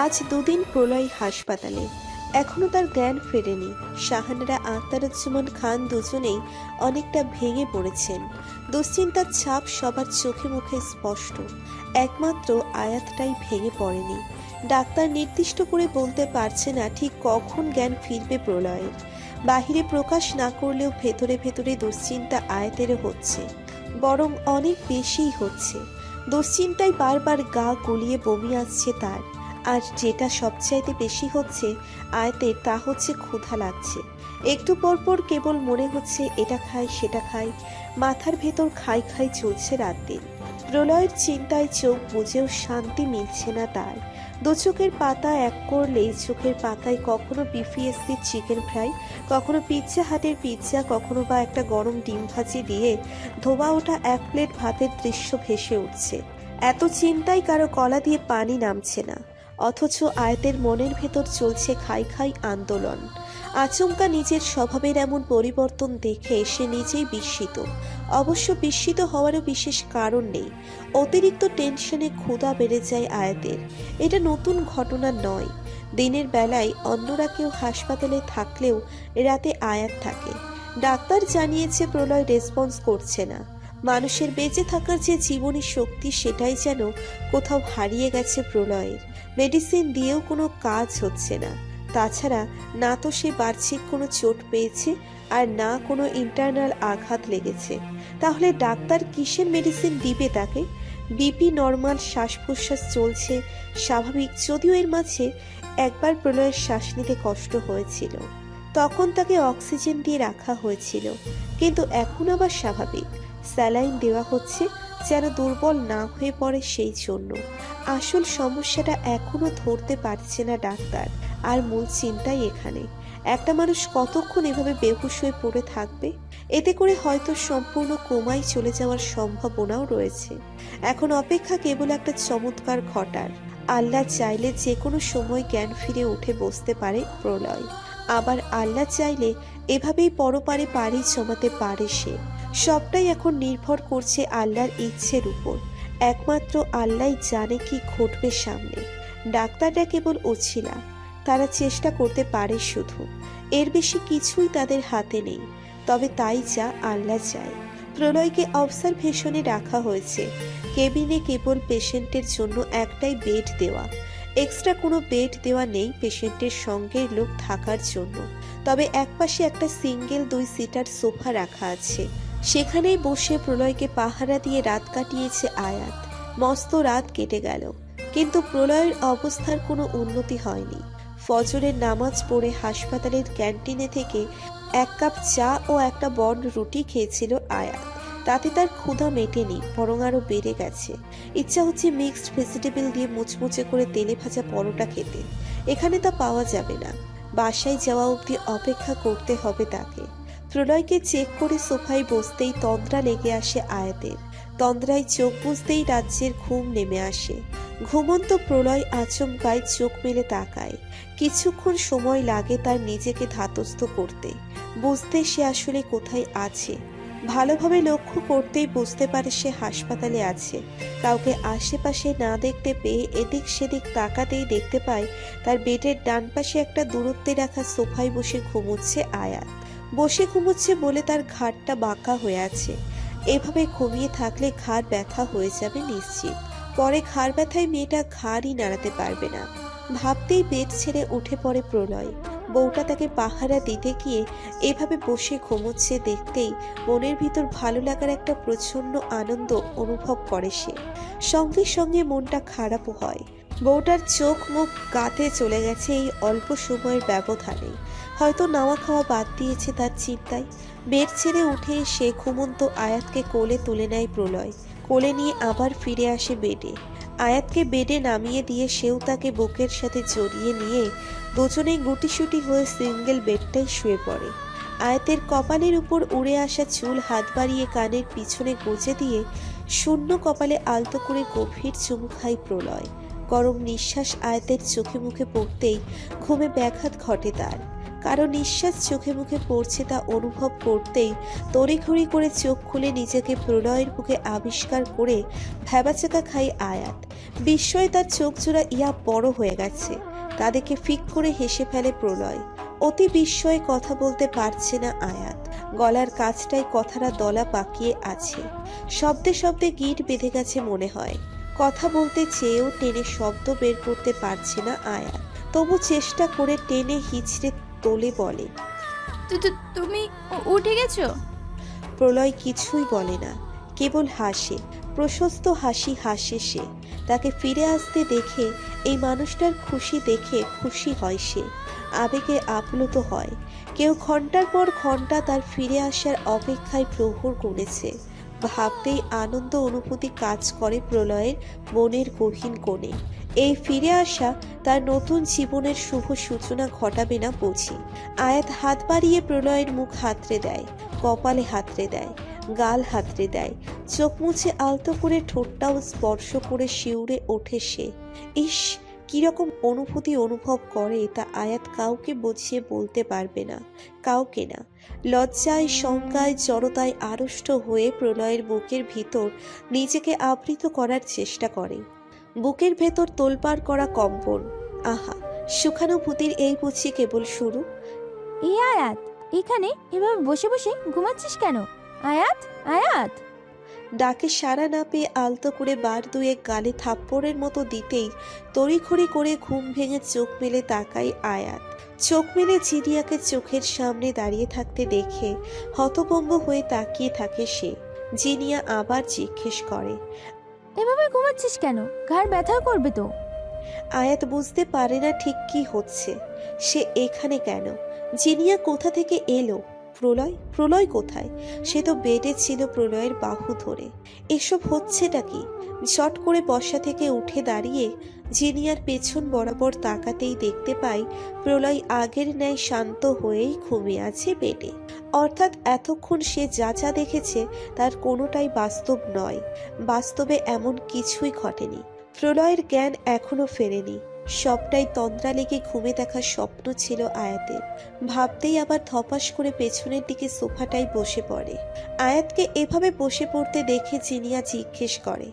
আজ দুদিন প্রলয় হাসপাতালে, এখনো তার জ্ঞান ফেরেনি। শাহানারা আখতারুজ্জামান খান দুজনেই অনেকটা ভেঙে পড়েছেন। দুশ্চিন্তার ছাপ সবার চোখে মুখে স্পষ্ট, একমাত্র আয়াতটাই ভেঙে পড়েনি। ডাক্তার নির্দিষ্ট করে বলতে পারছে না ঠিক কখন জ্ঞান ফিরবে প্রলয়ের। বাহিরে প্রকাশ না করলেও ভেতরে ভেতরে দুশ্চিন্তা আয়াতেরও হচ্ছে, বরং অনেক বেশিই হচ্ছে। দুশ্চিন্তায় বারবার গা গুলিয়ে বমি আসছে তার। আর যেটা সবচাইতে বেশি হচ্ছে আয়াতের, তা হচ্ছে ক্ষুধা লাগছে। একটু পর পর কেবল মনে হচ্ছে এটা খাই সেটা খাই, মাথার ভেতর খাই খাই চলছে রাত দিন। প্রলয়ের চিন্তায় চোখ বুজেও শান্তি মিলছে না তার। দু চোখের পাতা এক করলেই চোখের পাতায় কখনো বিপিএসসির চিকেন ফ্রাই, কখনো পিৎজা হাটের পিৎজা, কখনো বা একটা গরম ডিম ভাজি দিয়ে ধোবা ওঠা এক প্লেট ভাতের দৃশ্য ভেসে উঠছে। এত চিন্তায় কারো গলা দিয়ে পানি নামছে না, অথচ আয়াতের মনের ভেতর চলছে খাই খাই আন্দোলন। আচমকা নিজের স্বভাবের এমন পরিবর্তন দেখে সে নিজেই বিস্মিত। অবশ্য বিস্মিত হওয়ারও বিশেষ কারণ নেই। অতিরিক্ত টেনশনে ক্ষুধা বেড়ে যায় আয়াতের। এটা নতুন ঘটনা নয়। দিনের বেলায় অন্যরা কেউ হাসপাতালে থাকলেও রাতে আয়াত থাকে। ডাক্তার জানিয়েছে প্রলয় রেসপন্স করছে না। মানুষের বেঁচে থাকার যে জীবনী শক্তি, সেটাই যেন কোথাও হারিয়ে গেছে প্রলয়ের। মেডিসিন দিয়েও কোনো কাজ হচ্ছে না। তাছাড়া না তো সে বার্ষিক কোনো চোট পেয়েছে, আর না কোনো ইন্টারনাল আঘাত লেগেছে। তাহলে ডাক্তার কিসের মেডিসিন দিবে তাকে? বিপি নর্মাল, শ্বাস প্রশ্বাস চলছে স্বাভাবিক, যদিও এর মাঝে একবার প্রলয়ের শ্বাস নিতে কষ্ট হয়েছিল। তখন তাকে অক্সিজেন দিয়ে রাখা হয়েছিল, কিন্তু এখন আবার স্বাভাবিক। স্যালাইন দেওয়া হচ্ছে যেন দুর্বল না হয়ে পড়ে সেই জন্য। আসল সমস্যাটা এখনো ধরতে পারছে না ডাক্তার। আর মূল চিন্তাই এখানে, একটা মানুষ কতক্ষণ এভাবে বেহুশ হয়ে পড়ে থাকবে? এতে করে হয়তো সম্পূর্ণ কোমায় চলে যাওয়ার সম্ভাবনাও রয়েছে। এখন অপেক্ষা কেবল একটা চমৎকার ঘটার। আল্লাহ চাইলে যে কোনো সময় জ্ঞান ফিরে উঠে বসতে পারে প্রলয়। আবার আল্লাহ চাইলে এভাবেই পরপারে পাড়ি জমাতে পারে সে। সবটাই এখন নির্ভর করছে আল্লাহর ইচ্ছের উপর। একমাত্র আল্লাহ জানে কি ঘটবে সামনে। ডাক্তাররা কেবল ওছিলা, তারা চেষ্টা করতে পারে শুধু। এর বেশি কিছুই তাদের হাতে নেই। তবে তাই যা আল্লাহ চায়। প্রলয়কে অবজারভেশনে রাখা হয়েছে। কেবিনে কেবল পেশেন্টের জন্য একটাই বেড দেওয়া, এক্সট্রা কোনো বেড দেওয়া নেই পেশেন্টের সঙ্গে লোক থাকার জন্য। তবে একপাশে একটা সিঙ্গেল 2 সিটার সোফা রাখা আছে। সেখানেই বসে প্রলয়কে পাহারা দিয়ে রাত কাটিয়েছে আয়াত। মস্ত রাত কেটে গেল, কিন্তু প্রলয়ের অবস্থার কোনো উন্নতি হয়নি। ফজরের নামাজ পড়ে হাসপাতালের ক্যান্টিনে থেকে 1 কাপ চা ও একটা বন্ড রুটি খেয়েছিল আয়াত। তাতে তার ক্ষুধা মেটেনি, বরং আরো বেড়ে গেছে। ইচ্ছা হচ্ছে মিক্সড ভেজিটেবল দিয়ে মুচমুচে করে তেলে ভাজা পরোটা খেতে। এখানে তা পাওয়া যাবে না। বাসায় যাওয়া অবধি অপেক্ষা করতে হবে তাকে। প্রলয়কে চেক করে সোফায় বসতেই তন্দ্রা লেগে আসে আয়াতের। তন্দ্রায় চোখ বুঝতেই রাজ্যের ঘুম নেমে আসে। ঘুমন্ত প্রলয় আচমকায় চোখ মেলে তাকায়। কিছুক্ষণ সময় লাগে তার নিজেকে ধাতস্থ করতে, বুঝতে সে আসলে কোথায় আছে। ভালোভাবে লক্ষ্য করতেই বুঝতে পারে সে হাসপাতালে আছে। কাউকে আশেপাশে না দেখতে পেয়ে এদিক সেদিক তাকাতেই দেখতে পায় তার বেডের ডান পাশে একটা দূরত্বে রাখা সোফায় বসে ঘুমোচ্ছে আয়াত। বসে ঘুমোচ্ছে বলে তার ঘাড়টা বাঁকা হয়ে আছে। এভাবে ঘুমিয়ে থাকলে ঘাড় ব্যথা হয়ে যাবে নিশ্চিত। পরে ঘাড় ব্যথায় মেয়েটা ঘাড়ই নাড়াতে পারবে না। ভাবতেই বেড ছেড়ে উঠে পড়ে প্রলয়। বউটা তাকে পাহারা দিতে গিয়ে এভাবে বসে ঘুমোচ্ছে দেখতেই মনের ভিতর ভালো লাগার একটা প্রচন্ড আনন্দ অনুভব করে সে। সঙ্গে সঙ্গে মনটা খারাপও হয়। বউটার চোখ মুখ গাতে চলে গেছে এই অল্প সময়ের ব্যবধানে। হয়তো নাওয়া খাওয়া বাদ দিয়েছে তার চিন্তায়। বেড ছেড়ে উঠে সে ঘুমন্ত আয়াতকে কোলে তুলে নেয় প্রলয়। কোলে নিয়ে আবার ফিরে আসে বেডে। আয়াতকে বেডে নামিয়ে দিয়ে সেও তাকে বুকের সাথে জড়িয়ে নিয়ে দুজনেই গুটিসুটি হয়ে সিঙ্গেল বেডটাই শুয়ে পড়ে। আয়াতের কপালের উপর উড়ে আসা চুল হাত বাড়িয়ে কানের পিছনে গুজে দিয়ে শূন্য কপালে আলতো করে গভীর চুমু খায় প্রলয়। গরম নিঃশ্বাস আয়াতের চোখে মুখে পড়তেই ঘুমে ব্যাঘাত ঘটে তার। কারো নিঃশ্বাস চোখে মুখে পড়ছে তা অনুভব করতেই তড়িঘড়ি করে চোখ খুলে নিজেকে প্রলয়ের বুকে আবিষ্কার করে ভ্যাবাচাকা খাই আয়াত। বিস্ময়ে তার চোখ জোড়া ইয়া বড় হয়ে গেছে। তা দেখে ফিক করে হেসে ফেলে প্রলয়। অতি বিস্ময়ে কথা বলতে পারছে না আয়াত। গলার কাছটায় কথাটা দলা পাকিয়ে আছে। শব্দে শব্দে গিট বেঁধে গেছে মনে হয়। কথা বলতে চেয়েও টেনে শব্দ বের করতে পারছে না আয়াত। তবু চেষ্টা করে টেনে হিচড়ে তোলে বলে, তুমি উঠে গেছো? প্রলয় কিছুই বলে না, কেবল হাসে। প্রশস্ত হাসি হাসে সে। তাকে ফিরে আসতে দেখে, এই মানুষটার খুশি দেখে খুশি হয় সে, আবেগে আপ্লুত হয়। কেউ ঘন্টার পর ঘন্টা তার ফিরে আসার অপেক্ষায় প্রহর গুনেছে। ভাবতেই আনন্দ অনুভূতি কাজ করে প্রলয়ের মনের গহীন কোণে। এই ফিরে আসা তার নতুন জীবনের শুভ সূচনা ঘটাবে না বুঝি। আয়াত হাত বাড়িয়ে প্রলয়ের মুখ হাতড়ে দেয়, কপালে হাতড়ে দেয়, গাল হাতড়ে দেয়, চোখ মুছে আলতো করে ঠোঁটটাও স্পর্শ করে শিউরে ওঠে সে। ইস, কিরকম অনুভূতি অনুভব করে তা আয়াত কাউকে বুঝিয়ে বলতে পারবে না, কাউকে না। লজ্জায়, শঙ্কায়, জড়তায় আড়ষ্ট হয়ে প্রলয়ের বুকের ভিতর নিজেকে আবৃত করার চেষ্টা করে। বুকের ভেতর তোলপাড় করা কম্পন। আহা, সুখানুভূতির এই বুঝি কেবল শুরু। এই আয়াত, এখানে এভাবে বসে বসে ঘুমাচ্ছিস কেন? আয়াত, আয়াত! ডাকে সাড়া না পেয়ে আলতো করে বার দুয়েক গালে থাপ্পড়ের মতো দিতেই তড়িঘড়ি করে ঘুম ভেঙে চোখ মেলে তাকায় আয়াত। চোখ মেলে জিনিয়াকে চোখের সামনে দাঁড়িয়ে থাকতে দেখে হতভম্ব হয়ে তাকিয়ে থাকে সে। জিনিয়া আবার জিজ্ঞেস করে, এভাবে ঘুমাচ্ছিস কেন? ঘাড় ব্যথা করবে তো। আয়াত বুঝতে পারে না ঠিক কি হচ্ছে। সে এখানে কেন? জিনিয়া কোথা থেকে এলো? প্রলয় কোথায়? সে তো বেডে ছিল প্রলয়ের বাহু ধরে। এসব হচ্ছেটা কি? ঝট করে বসা থেকে উঠে দাঁড়িয়ে জিনিয়ার পেছন বরাবর তাকাতেই দেখতে পাই প্রলয় আগের ন্যায় শান্ত হয়েই ঘুমিয়ে আছে বেডে। অর্থাৎ এতক্ষণ সে যা যা দেখেছে তার কোনোটাই বাস্তব নয়। বাস্তবে এমন কিছুই ঘটেনি। প্রলয়ের জ্ঞান এখনো ফেরেনি। সবটাই তন্দ্রা লেগে ঘুমে দেখা স্বপ্ন ছিল আয়াতের। ভাবতেই আবার ধপাস করে পেছনের দিকে সোফাটায় বসে পড়ে। আয়াতকে এভাবে বসে পড়তে দেখে জিনিয়া জিজ্ঞেস করে,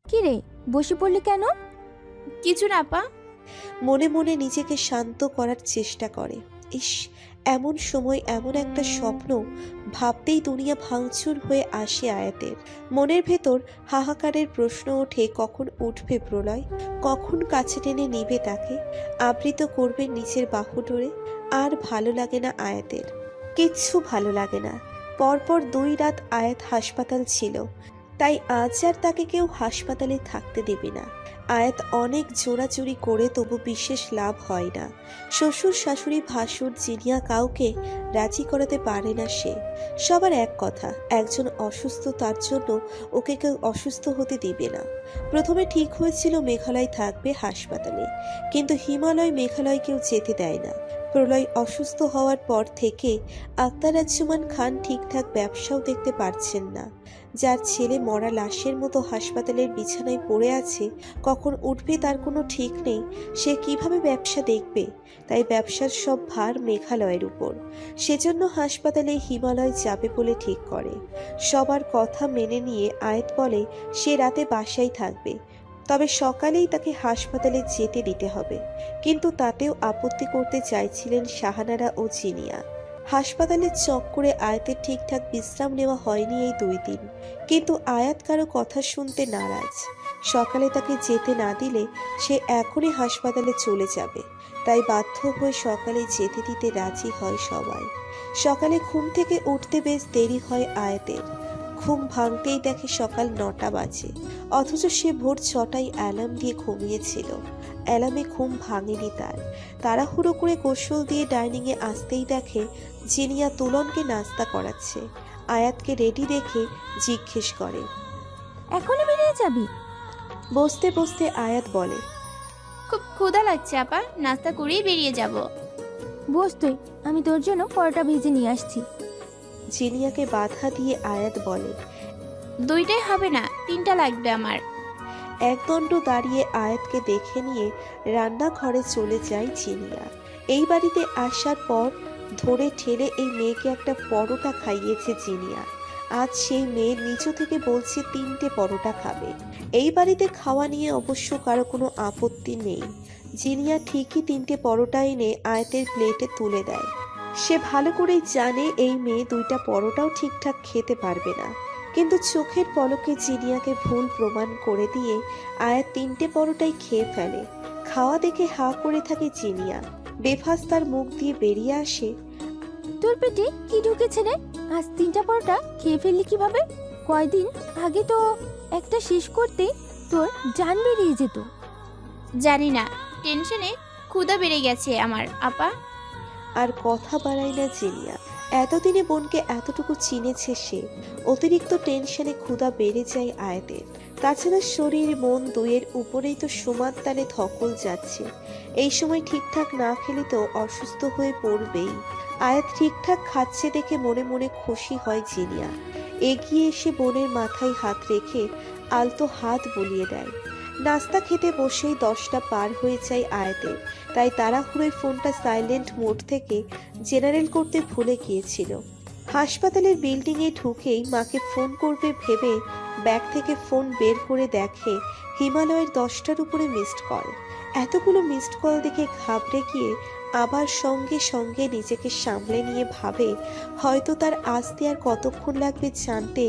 কি রে, বসে পড়লি কেন? কিছু না পা। মনে মনে নিজেকে শান্ত করার চেষ্টা করে। ইস, এমন সময় এমন একটা স্বপ্ন ভাবতেই দুনিয়া ভাঙচুর হয়ে আসে আয়াতের। মনের ভেতর হাহাকারের প্রশ্ন ওঠে, কখন উঠবে প্রলয়? কখন কাছে টেনে নিবে তাকে, আবৃত করবে নিচের বাহু ডোরে? আর ভালো লাগে না আয়াতের, কিচ্ছু ভালো লাগে না। পরপর 2 রাত আয়াত হাসপাতাল ছিল, তাই আজ আর তাকে কেউ হাসপাতালে থাকতে দেবে না। আয়াত অনেক জোরাজুরি করে তবু বিশেষ লাভ হয় না। শ্বশুর শাশুড়ি ভাসুর জিনিয়া কাউকে রাজি করাতে পারে না সে। সবার এক কথা, একজন অসুস্থ তার জন্য ওকে কেউ অসুস্থ হতে দিবে না। প্রথমে ঠিক হয়েছিল মেঘালয় থাকবে হাসপাতালে, কিন্তু হিমালয় মেঘালয় কেউ যেতে দেয় না। প্রলয় অসুস্থ হওয়ার পর থেকে আখতারুজ্জামান খান ঠিকঠাক ব্যবসাও দেখতে পারছেন না। যার ছেলে মরা লাশের মতো হাসপাতালের বিছানায় পড়ে আছে, কখন উঠবে তার কোনো ঠিক নেই, সে কিভাবে ব্যবসা দেখবে? তাই ব্যবসার সব ভার মেঘালয়ের উপর। সেজন্য হাসপাতালে হিমালয় যাবে বলে ঠিক করে। সবার কথা মেনে নিয়ে আয়াত বলে সে রাতে বাসায় থাকবে, তবে সকালেই তাকে হাসপাতালে যেতে দিতে হবে। কিন্তু তাতেও আপত্তি করতে চাইছিলেন শাহানারা ও জিনিয়া। হাসপাতালের চক্করে আয়াতের ঠিকঠাক বিশ্রাম নেওয়া হয়নি এই 2 দিন। কিন্তু আয়াত কারো কথা শুনতে নারাজ। সকালে তাকে যেতে না দিলে সে এখনই হাসপাতালে চলে যাবে। তাই বাধ্য হয়ে সকালে যেতে দিতে রাজি হয় সবাই। সকালে ঘুম থেকে উঠতে বেশ দেরি হয় আয়াতের। ঘুম ভাঙতেই দেখে সকাল 9টা বাজে, অথচ সে ভোর 6টায় অ্যালার্ম দিয়ে ঘুমিয়েছিল। অ্যালার্মে ঘুম ভাঙেনি তার। তাড়াহুড়ো করে গোসল দিয়ে ডাইনিংয়ে আসতেই দেখে জিনিয়া তুলনকে নাস্তা করাচ্ছে। আয়াতকে রেডি দেখে জিজ্ঞেস করে, এখনই বেরিয়ে যাবি? বসতে বসতে আয়াত বলে, খুব ক্ষুধা লাগছে আপা, নাস্তা করেই বেরিয়ে যাব। বস তুই, আমি তোর জন্য পরোটা ভেজে নিয়ে আসছি। জিনিয়াকে বাধা দিয়ে আয়াত বলে, 2টাই হবে না, 3টা লাগবে আমার। একদণ্ড দাঁড়িয়ে আয়াতকে দেখে নিয়ে রান্নাঘরে চলে যায় জিনিয়া। এই বাড়িতে আসার পর ধরে ঠেলে এই মেয়েকে একটা পরোটা খাইয়েছে জিনিয়া। আজ সেই মেয়ে নিচু থেকে বলছে 3টে পরোটা খাবে। এই বাড়িতে খাওয়া নিয়ে অবশ্য কারো কোনো আপত্তি নেই। জিনিয়া ঠিকই 3টে পরোটা এনে আয়াতের প্লেটে তুলে দেয়। সে ভালো করেই জানে এই মেয়ে 2টা পরোটাও ঠিকঠাক খেতে পারবে না, কিন্তু চোখের পলকে জিনিয়াকে ভুল প্রমাণ করে দিয়ে আয়াত 3টে পরোটাই খেয়ে ফেলে। খাওয়া দেখে হা করে থাকে জিনিয়া। বেফাস তার মুখ দিয়ে বেরিয়ে আসে, তোর পেটে কি ঢুকেছে রে? আজ 3টা পরোটা খেয়ে ফেললি কিভাবে? কয়দিন আগে তো একটা শেষ করতে তোর জান বেরিয়ে যেত। জানি না, টেনশনে ক্ষুধা বেড়ে গেছে আমার আপা। আর কথা বাড়ায় না জিনিয়া। এতদিনে বোনকে এতটুকু চিনেছে সে। অতিরিক্ত টেনশনে ক্ষুধা বেড়ে যায় আয়াতের। তাছাড়া শরীর মন দুইয়ের উপরেই তো সমান তালে ধকল যাচ্ছে। এই সময় ঠিকঠাক না খেলে তো অসুস্থ হয়ে পড়বেই। আয়াত ঠিকঠাক খাচ্ছে দেখে মনে মনে খুশি হয় জিনিয়া। এগিয়ে এসে বোনের মাথায় হাত রেখে আলতো হাত বুলিয়ে দেয়। নাস্তা খেতে বসেই 10টা পার হয়ে যায় আয়াতের। তাই তাড়াহুড়োয় ফোনটা সাইলেন্ট মোড থেকে জেনারেল করতে ভুলে গিয়েছিল। হাসপাতালের বিল্ডিংয়ে ঢুকেই মাকে ফোন করবে ভেবে ব্যাগ থেকে ফোন বের করে দেখে হিমালয়ের 10টার উপরে মিসড কল। এতগুলো মিসড কল দেখে ঘাবড়ে গিয়ে আবার সঙ্গে সঙ্গে নিজেকে সামলে নিয়ে ভাবে হয়তো তার আসতে আর কতক্ষণ লাগবে জানতে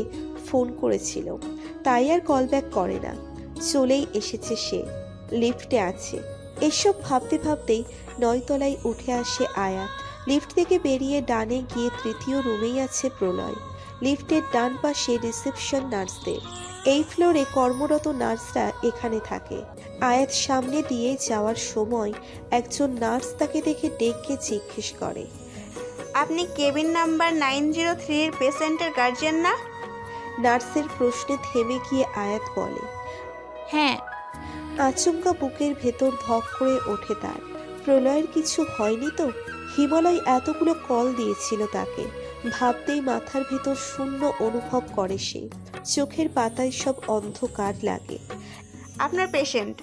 ফোন করেছিল, তাই আর কল ব্যাক করে না। চলেই এসেছে সে, লিফটে আছে। এসব ভাবতে ভাবতেই 9 তলায় উঠে আসে আয়াত। লিফট থেকে বেরিয়ে ডানে গিয়ে 3য় রুমেই আছে প্রলয়। লিফটের ডান পাশে রিসেপশন নার্সদের। এই ফ্লোরে কর্মরত নার্সরা এখানে থাকে। আয়াত সামনে দিয়ে যাওয়ার সময় একজন নার্স তাকে দেখে ডেকে জিজ্ঞেস করে, আপনি কেবিন নাম্বার 903 এর পেশেন্টের গার্জিয়ান না? নার্সের প্রশ্নে থেমে গিয়ে আয়াত বলে। হ্যাঁ। আচমকা বুকের ভেতর ধক করে ওঠে তার। প্রলয়ের কিছু হয়নি তো? হিমালয় এতগুলো কল দিয়েছিল তাকে। ভাবতেই মাথার ভেতর শূন্য অনুভব করে সে। চোখের পাতায় সব অন্ধকার লাগে। আপনার পেশেন্ট।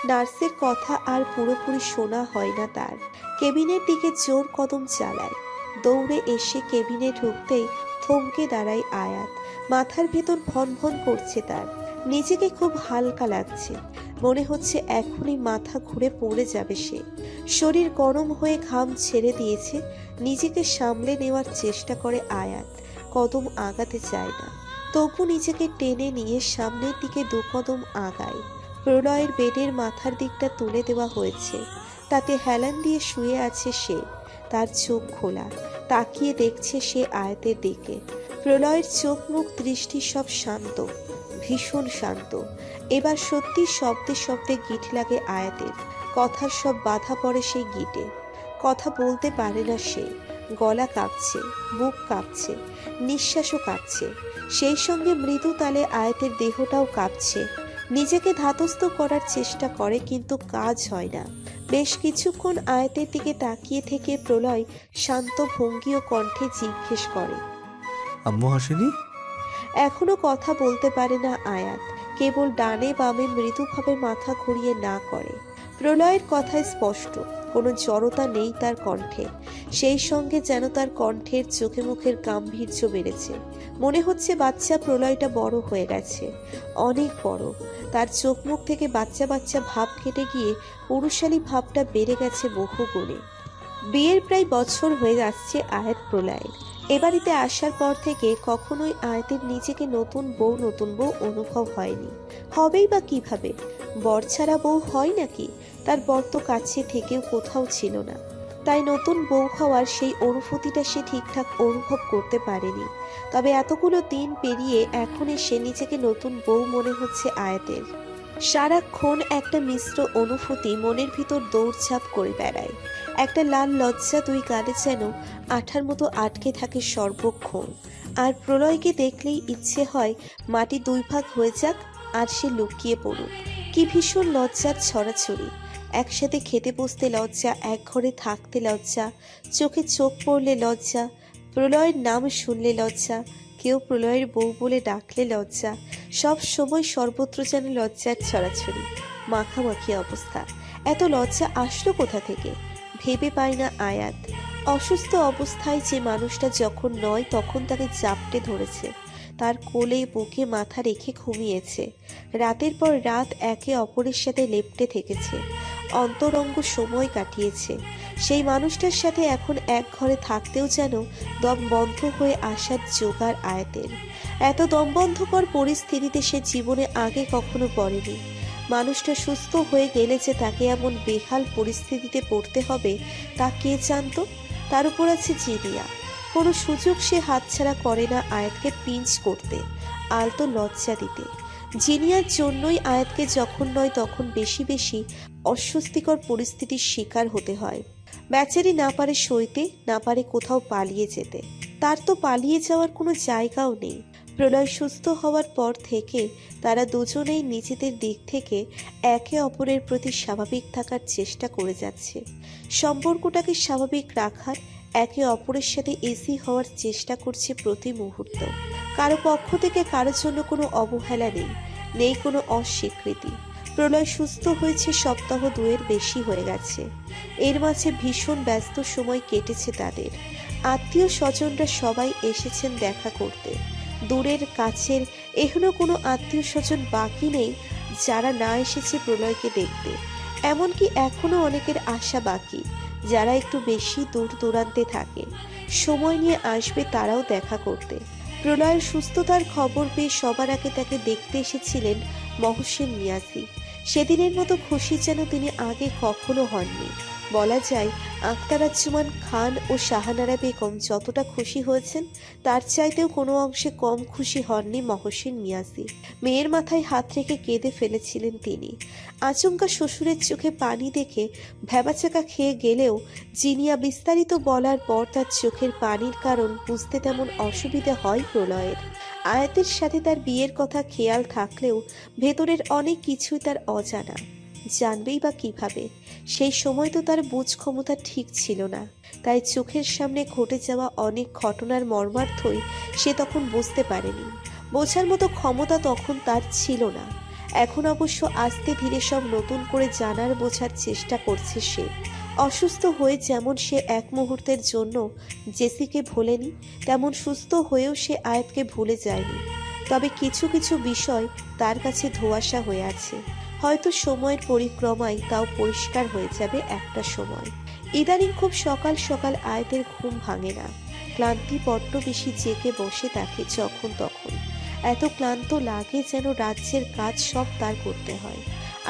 নার্সের কথা আর পুরোপুরি শোনা হয় না তার। কেবিনের দিকে জোর কদম চালায়। দৌড়ে এসে কেবিনে ঢুকতেই থমকে দাঁড়ায় আয়াত। মাথার ভেতর ভন ভন করছে তার। নিজেকে খুব হালকা লাগছে। মনে হচ্ছে এখনই মাথা ঘুরে পড়ে যাবে সে। শরীর গরম হয়ে ঘাম ছেড়ে দিয়েছে। নিজেকে সামলে নেওয়ার চেষ্টা করে আয়াত। কদম আগাতে চায় না, তবু নিজেকে টেনে নিয়ে সামনের দিকে 2 কদম আগায়। প্রলয়ের বেডের মাথার দিকটা তুলে দেওয়া হয়েছে। তাতে হেলান দিয়ে শুয়ে আছে সে। তার চোখ খোলা, তাকিয়ে দেখছে সে আয়াতের দিকে। প্রলয়ের চোখ মুখ দৃষ্টি সব শান্ত, ভীষণ শান্ত। এবার সত্যি শব্দে শব্দে গিট লাগে আয়াতের। কথার সব বাধা পড়ে সেই গিটে। কথা বলতে পারে না সে। গলা কাঁপছে, বুক কাঁপছে, নিঃশ্বাসও কাঁপছে। সেই সঙ্গে মৃদু তালে আয়াতের দেহটাও কাঁপছে। নিজেকে ধাতস্থ করার চেষ্টা করে, কিন্তু কাজ হয় না। বেশ কিছুক্ষণ আয়াতের দিকে তাকিয়ে থেকে প্রলয় শান্ত ভঙ্গি ও কণ্ঠে জিজ্ঞেস করে, আম্মু হাসেনি? এখনো কথা বলতে পারে না আয়াত। কেবল ডানে বামে মৃদুভাবে মাথা ঘুরিয়ে না করে। প্রলয়ের কথায় স্পষ্ট, কোনো জড়তা নেই তার কণ্ঠে। সেই সঙ্গে যেন তার কণ্ঠের চোখে মুখের গাম্ভীর্য বেড়েছে। মনে হচ্ছে বাচ্চা প্রলয়টা বড় হয়ে গেছে, অনেক বড়। তার চোখ মুখ থেকে বাচ্চা বাচ্চা ভাব কেটে গিয়ে পুরুষালী ভাবটা বেড়ে গেছে বহু গুণে। বিয়ের প্রায় বছর হয়ে যাচ্ছে আয়াত প্রলয়ের। এ বাড়িতে আসার পর থেকে কখনোই আয়াতের নিজেকে নতুন বউ অনুভব হয়নি। হবেই বা কিভাবে? বর ছাড়া বউ হয় নাকি? তার বর তো কাছে থেকেও কোথাও ছিল না। তাই নতুন বউ হওয়ার সেই অনুভূতিটা সে ঠিকঠাক অনুভব করতে পারেনি। তবে এতগুলো দিন পেরিয়ে এখন এসে নিজেকে নতুন বউ মনে হচ্ছে আয়াতের। সারাক্ষণ একটা মিশ্র অনুভূতি মনের ভিতর দৌড়ঝাঁপ করে বেড়ায়। একটা লাল লজ্জা 2 গালে যেন আঠার মতো আটকে থাকে সর্বক্ষণ। আর প্রলয়কে দেখলেই ইচ্ছে হয় মাটি 2 ভাগ হয়ে যাক আর সে লুকিয়ে পড়ুক। কি ভীষণ লজ্জার ছড়াছড়ি। একসাথে খেতে বসতে লজ্জা, এক ঘরে থাকতে লজ্জা, চোখে চোখ পড়লে লজ্জা, প্রলয়ের নাম শুনলে লজ্জা, কেউ প্রলয়ের বউ বলে ডাকলে লজ্জা। সব সময় সর্বত্র যেন লজ্জার ছড়াছড়ি, মাখামাখি অবস্থা। এত লজ্জা আসলো কোথা থেকে? ভেবে পায় না আয়াত। অসুস্থ অবস্থায় যে মানুষটা যখন নয় তখন তাকে জাপটে ধরেছে, তার কোলে বুকে মাথা রেখে ঘুমিয়েছে, রাতের পর রাত একে অপরের সাথে লেপ্টে থেকেছে, অন্তরঙ্গ সময় কাটিয়েছে। সেই মানুষটার সাথে এখন এক ঘরে থাকতেও যেন দম বন্ধ হয়ে আসার জোগাড় আয়াতের। এত দমবন্ধকর পরিস্থিতিতে সে জীবনে আগে কখনো পড়েনি। মানুষটা সুস্থ হয়ে গেলে যে তাকে এমন বেহাল পরিস্থিতিতে পড়তে হবে তা কে জানতো। তার উপর আছে জিনিয়া। কোনো সুযোগ সে হাতছাড়া করে না আয়াতকে পিঞ্চ করতে, আলতো লজ্জা দিতে। জিনিয়ার জন্যই আয়াতকে যখন নয় তখন বেশি বেশি অস্বস্তিকর পরিস্থিতির শিকার হতে হয়। বেচারি না পারে সইতে, না পারে কোথাও পালিয়ে যেতে। তার তো পালিয়ে যাওয়ার কোনো জায়গাও নেই। প্রলয় সুস্থ হওয়ার পর থেকে তারা দুজনেই নিজেদের দিক থেকে একে অপরের প্রতি স্বাভাবিক থাকার চেষ্টা করে যাচ্ছে। সম্পর্কটাকে স্বাভাবিক রাখার, একে অপরের সাথে এসি হওয়ার চেষ্টা করছে প্রতি মুহূর্ত। কারো পক্ষ থেকে কারোর জন্য কোনো অবহেলা নেই, নেই কোনো অস্বীকৃতি। প্রলয় সুস্থ হয়েছে সপ্তাহ 2-এর বেশি হয়ে গেছে। এর মাঝে ভীষণ ব্যস্ত সময় কেটেছে তাদের। আত্মীয় স্বজনরা সবাই এসেছেন দেখা করতে। দূরের কাছের এখনো কোনো আত্মীয় স্বজন বাকি নেই যারা না এসেছে প্রলয়কে দেখতে। এমনকি এখনো অনেকের আশা বাকি, যারা একটু বেশি দূর দূরান্তে থাকে। সময় নিয়ে আসবে তারাও দেখা করতে। প্রলয়ের সুস্থতার খবর পেয়ে সবার আগে তাকে দেখতে এসেছিলেন মহসিন নিয়াজি। সেদিনের মতো খুশি যেন তিনি আগে কখনো হননি। বলা যায় আখতারুজ্জামান খান ও শাহানারা বেগম যতটা খুশি হয়েছেন তার চাইতেও কোনো অংশে কম খুশি হননি মহসিন নিয়াজি। মেয়ের মাথায় হাত রেখে কেঁদে ফেলেছিলেন তিনি। আচমকা শ্বশুরের চোখে পানি দেখে ভ্যাবাচাকা খেয়ে গেলেও জিনিয়া বিস্তারিত বলার পর তার চোখের পানির কারণ বুঝতে তেমন অসুবিধা হয় প্রলয়ের। আয়াতের সাথে তার বিয়ের কথা খেয়াল থাকলেও ভেতরের অনেক কিছুই তার অজানা। জানবেই বা কিভাবে? সেই সময় তো তার বুঝ ক্ষমতা ঠিক ছিল না, তাই চোখের সামনে ঘটে যাওয়া অনেক ঘটনার মর্মার্থই সে তখন বুঝতে পারেনি। বোঝার মতো ক্ষমতা তখন তার ছিল না। এখন অবশ্য আস্তে ধীরে সব নতুন করে জানার বোঝার চেষ্টা করছে সে। অসুস্থ হয়ে যেমন সে এক মুহূর্তের জন্য জেসিকে ভোলেনি, তেমন সুস্থ হয়েও সে আয়াতকে ভুলে যায়নি। তবে কিছু কিছু বিষয় তার কাছে ধোঁয়াশা হয়ে আছে। হয়তো সময়ের পরিক্রমায় তাও পরিষ্কার হয়ে যাবে একটা সময়। ইদানিং খুব সকাল সকাল আয়াতের ঘুম ভাঙে না। ক্লান্তি বড্ড বেশি জেগে বসে তাকে যখন তখন। এত ক্লান্ত লাগে যেন রাজ্যের কাজ সব তার করতে হয়।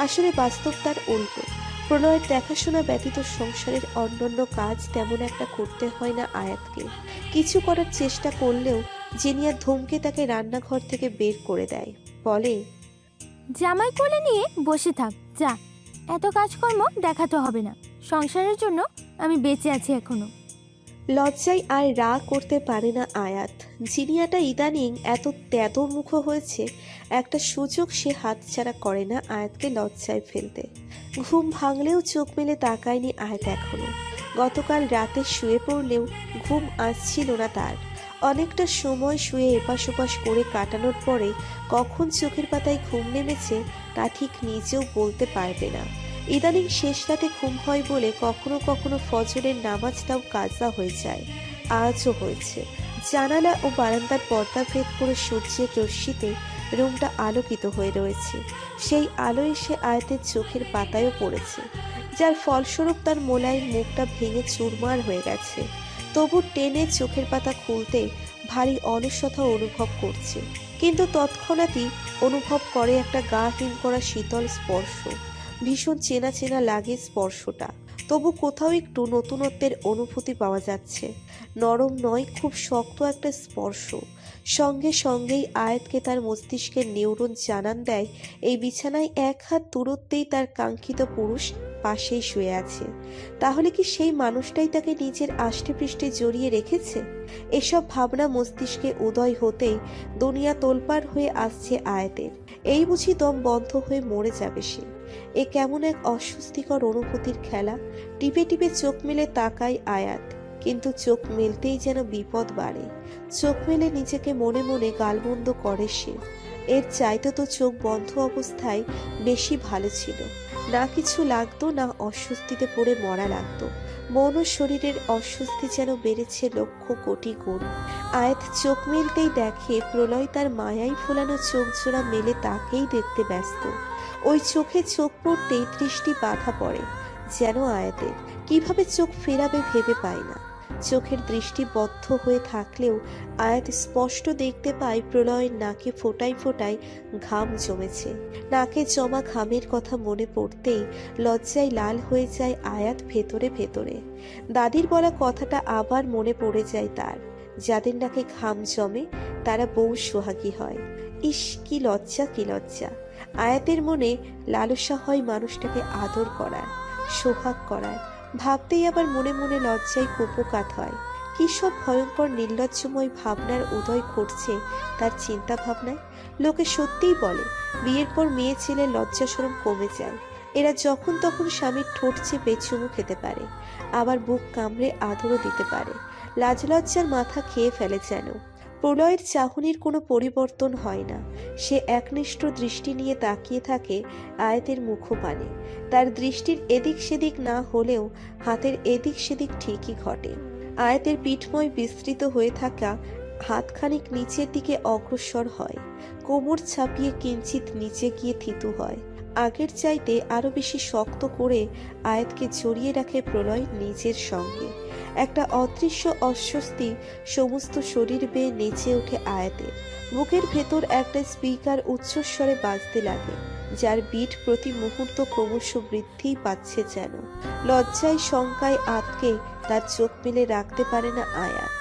আসলে বাস্তব তার উল্টো। প্রলয়ের দেখাশোনা ব্যতীত সংসারের অন্যান্য কাজ তেমন একটা করতে হয় না আয়াতকে। কিছু করার চেষ্টা করলেও জিনিয়া ধমকে তাকে রান্নাঘর থেকে বের করে দেয়। বলে, জামাই কোলে নিয়ে বসে থাক, যা। এত কাজকর্ম দেখাতে হবে না। সংসারের জন্য আমি বেঁচে আছি এখনো। লজ্জায় আর রাগ করতে পারে না আয়াত। জিনিয়াটা ইদানিং এত তেদোমুখ হয়েছে, একটা সুযোগ সে হাতছাড়া করে না আয়াতকে লজ্জায় ফেলতে। ঘুম ভাঙলেও চোখ মেলে তাকায়নি আয়াত এখনো। গতকাল রাতে শুয়ে পড়লেও ঘুম আসছিল না তার। অনেকটা সময় শুয়ে এপাশ ওপাশ করে কাটানোর পরে কখন চোখের পাতায় ঘুম নেমেছে তা ঠিক নিজেও বলতে পারবে না। ইদানিং শেষ রাতে ঘুম হয় বলে কখনো কখনো ফজরের নামাজটাও কাজা হয়ে যায়। আজও হয়েছে। জানালা ও বারান্দার পর্দা ভেদ করে সূর্যের রশ্মিতে রুমটা আলোকিত হয়ে রয়েছে। সেই আলো এসে আয়াতের চোখের পাতায়ও পড়েছে, যার ফলস্বরূপ তার মোলায়েম মুখটা ভেঙে চুরমার হয়ে গেছে। তবু টেনে চোখের পাতা খুলতে ভারী অলসতা অনুভব করছে, কিন্তু তৎক্ষণাৎই অনুভব করে একটা গা হিম করা শীতল স্পর্শ। ভীষণ চেনা চেনা লাগে স্পর্শটা, তবু কোথাও একটু নতুনত্বের অনুভূতি পাওয়া যাচ্ছে। নরম নয়, খুব শক্ত একটা স্পর্শ। সঙ্গে সঙ্গেই আয়াতকে তার মস্তিষ্কের নিউরন জানান দেয় এই বিছানায় এক হাত দূরত্বেই তার কাঙ্ক্ষিত পুরুষ পাশেই শুয়ে আছে। তাহলে কি সেই মানুষটাই তাকে নিজের আষ্টেপৃষ্ঠে জড়িয়ে রেখেছে? এসব ভাবনা মস্তিষ্কে উদয় হতেই দুনিয়া তোলপাড় হয়ে আসছে আয়াতের। এই বুঝি দম বন্ধ হয়ে মরে যাবে সে। এ কেমন এক অস্বস্তিকর অনুভূতির খেলা। টিপে টিপে চোখ মেলে তাকায় আয়াত, কিন্তু চোখ মেলতেই যেন বিপদ বাড়ে। চোখ মেলে নিজেকে মনে মনে গালমন্দ করে সে। এর চাইতে তো চোখ বন্ধ অবস্থায় বেশি ভালো ছিল। না কিছু লাগতো, না অস্বস্তিতে পড়ে মরা লাগতো। মন ও শরীরের অস্বস্তি যেন বেড়েছে লক্ষ কোটি গুণ। আয়াত চোখ মেলতেই দেখে প্রলয় তার মায়ায় ফোলানো চোখ জোড়া মেলে তাকেই দেখতে ব্যস্ত। ওই চোখে চোখ পড়তেই দৃষ্টি বাধা পড়ে যেন আয়াতের। কিভাবে চোখ ফেরাবে ভেবে পায় না। চোখের দৃষ্টি বদ্ধ হয়ে থাকলেও আয়াত স্পষ্ট দেখতে পায় প্রলয়ের নাকে ফোঁটায় ফোঁটায় ঘাম জমেছে। নাকে জমা ঘামের কথা মনে পড়তেই লজ্জায় লাল হয়ে যায় আয়াত ভেতরে ভেতরে। দাদির বলা কথাটা আবার মনে পড়ে যায় তার, যাদের নাকে ঘাম জমে তারা বউ সোহাগী হয়। ইস, কি লজ্জা, কি লজ্জা। আয়াতের মনে লালসা হয় মানুষটাকে আদর করার, সোহাগ করার। ভাবতেই আবার মনে মনে লজ্জায় কুপকাত হয়। কি সব ভয়ঙ্কর নির্লজ্জময় ভাবনার উদয় ঘটছে তার চিন্তা ভাবনায়। লোকে সত্যিই বলে বিয়ের পর মেয়ে ছেলে লজ্জা শরম কমে যায়। এরা যখন তখন স্বামীর ঠোঁট চেপে চুমু খেতে পারে, আবার বুক কামড়ে আদরও দিতে পারে। লাজ লজ্জার মাথা খেয়ে ফেলে যেন। প্রলয়ের চাহনির কোনো পরিবর্তন হয় না। সে একনিষ্ঠ দৃষ্টি নিয়ে তাকিয়ে থাকে আয়াতের মুখপানে। তার দৃষ্টির এদিক সেদিক না হলেও হাতের এদিক সেদিক ঠিকই ঘটে। আয়াতের পিঠময় বিস্তৃত হয়ে থাকা হাতখানিক নিচের দিকে অগ্রসর হয়, কোমর ছাপিয়ে কিঞ্চিত নিচে গিয়ে থিতু হয়। আগের চাইতে আরো বেশি শক্ত করে আয়াতকে জড়িয়ে রাখে প্রলয় নিজের সঙ্গে। একটা অদৃশ্য অস্বস্তি সমস্ত শরীর বেয়ে নেচে ওঠে আয়াতের। বুকের ভেতর একটা স্পিকার উচ্চস্বরে বাজতে লাগে, যার বিট প্রতি মুহূর্ত ক্রমশ বৃদ্ধিই পাচ্ছে যেন। লজ্জায় শঙ্কায় আতকে তার চোখ মেলে রাখতে পারে না আয়াত।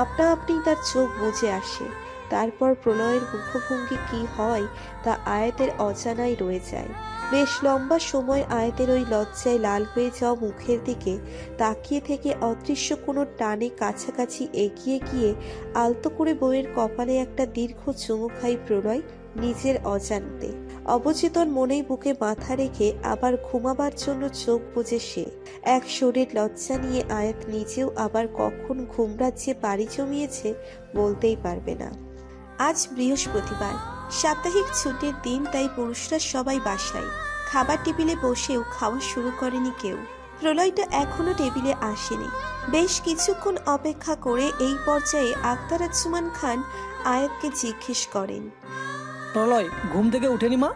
আপনা আপনি তার চোখ বুজে আসে। তারপর প্রলয়ের মুখভঙ্গি কি হয় তা আয়াতের অজানাই রয়ে যায়। বেশ লম্বা সময় আয়াতের ওই লজ্জায় লাল হয়ে যাওয়া মুখের দিকে তাকিয়ে থেকে অদৃশ্য কোনো টানে কাছাকাছি এগিয়ে গিয়ে আলতো করে বউয়ের কপালে একটা দীর্ঘ চুমু খাই প্রলয় নিজের অজান্তে। অবচেতন মনেই বুকে মাথা রেখে আবার ঘুমাবার জন্য চোখ বুজে সে। এক শরীর লজ্জা নিয়ে আয়াত নিজেও আবার কখন ঘুম রাজ্যে পাড়ি জমিয়েছে বলতেই পারবে না। আজ বৃহস্পতিবার, সাপ্তাহিক ছুটির দিন, তাই পুরুষরা সবাই বাসায়। খাবার টেবিলে বসেও খাওয়া শুরু করেনি কেউ। প্রলয়টা এখনো টেবিলে আসেনি। বেশ কিছুক্ষণ অপেক্ষা করে এই পর্যায়ে আখতারুজ্জামান খান আয়াতকে জিজ্ঞেস করেন, প্রলয় ঘুম থেকে উঠেনি মা?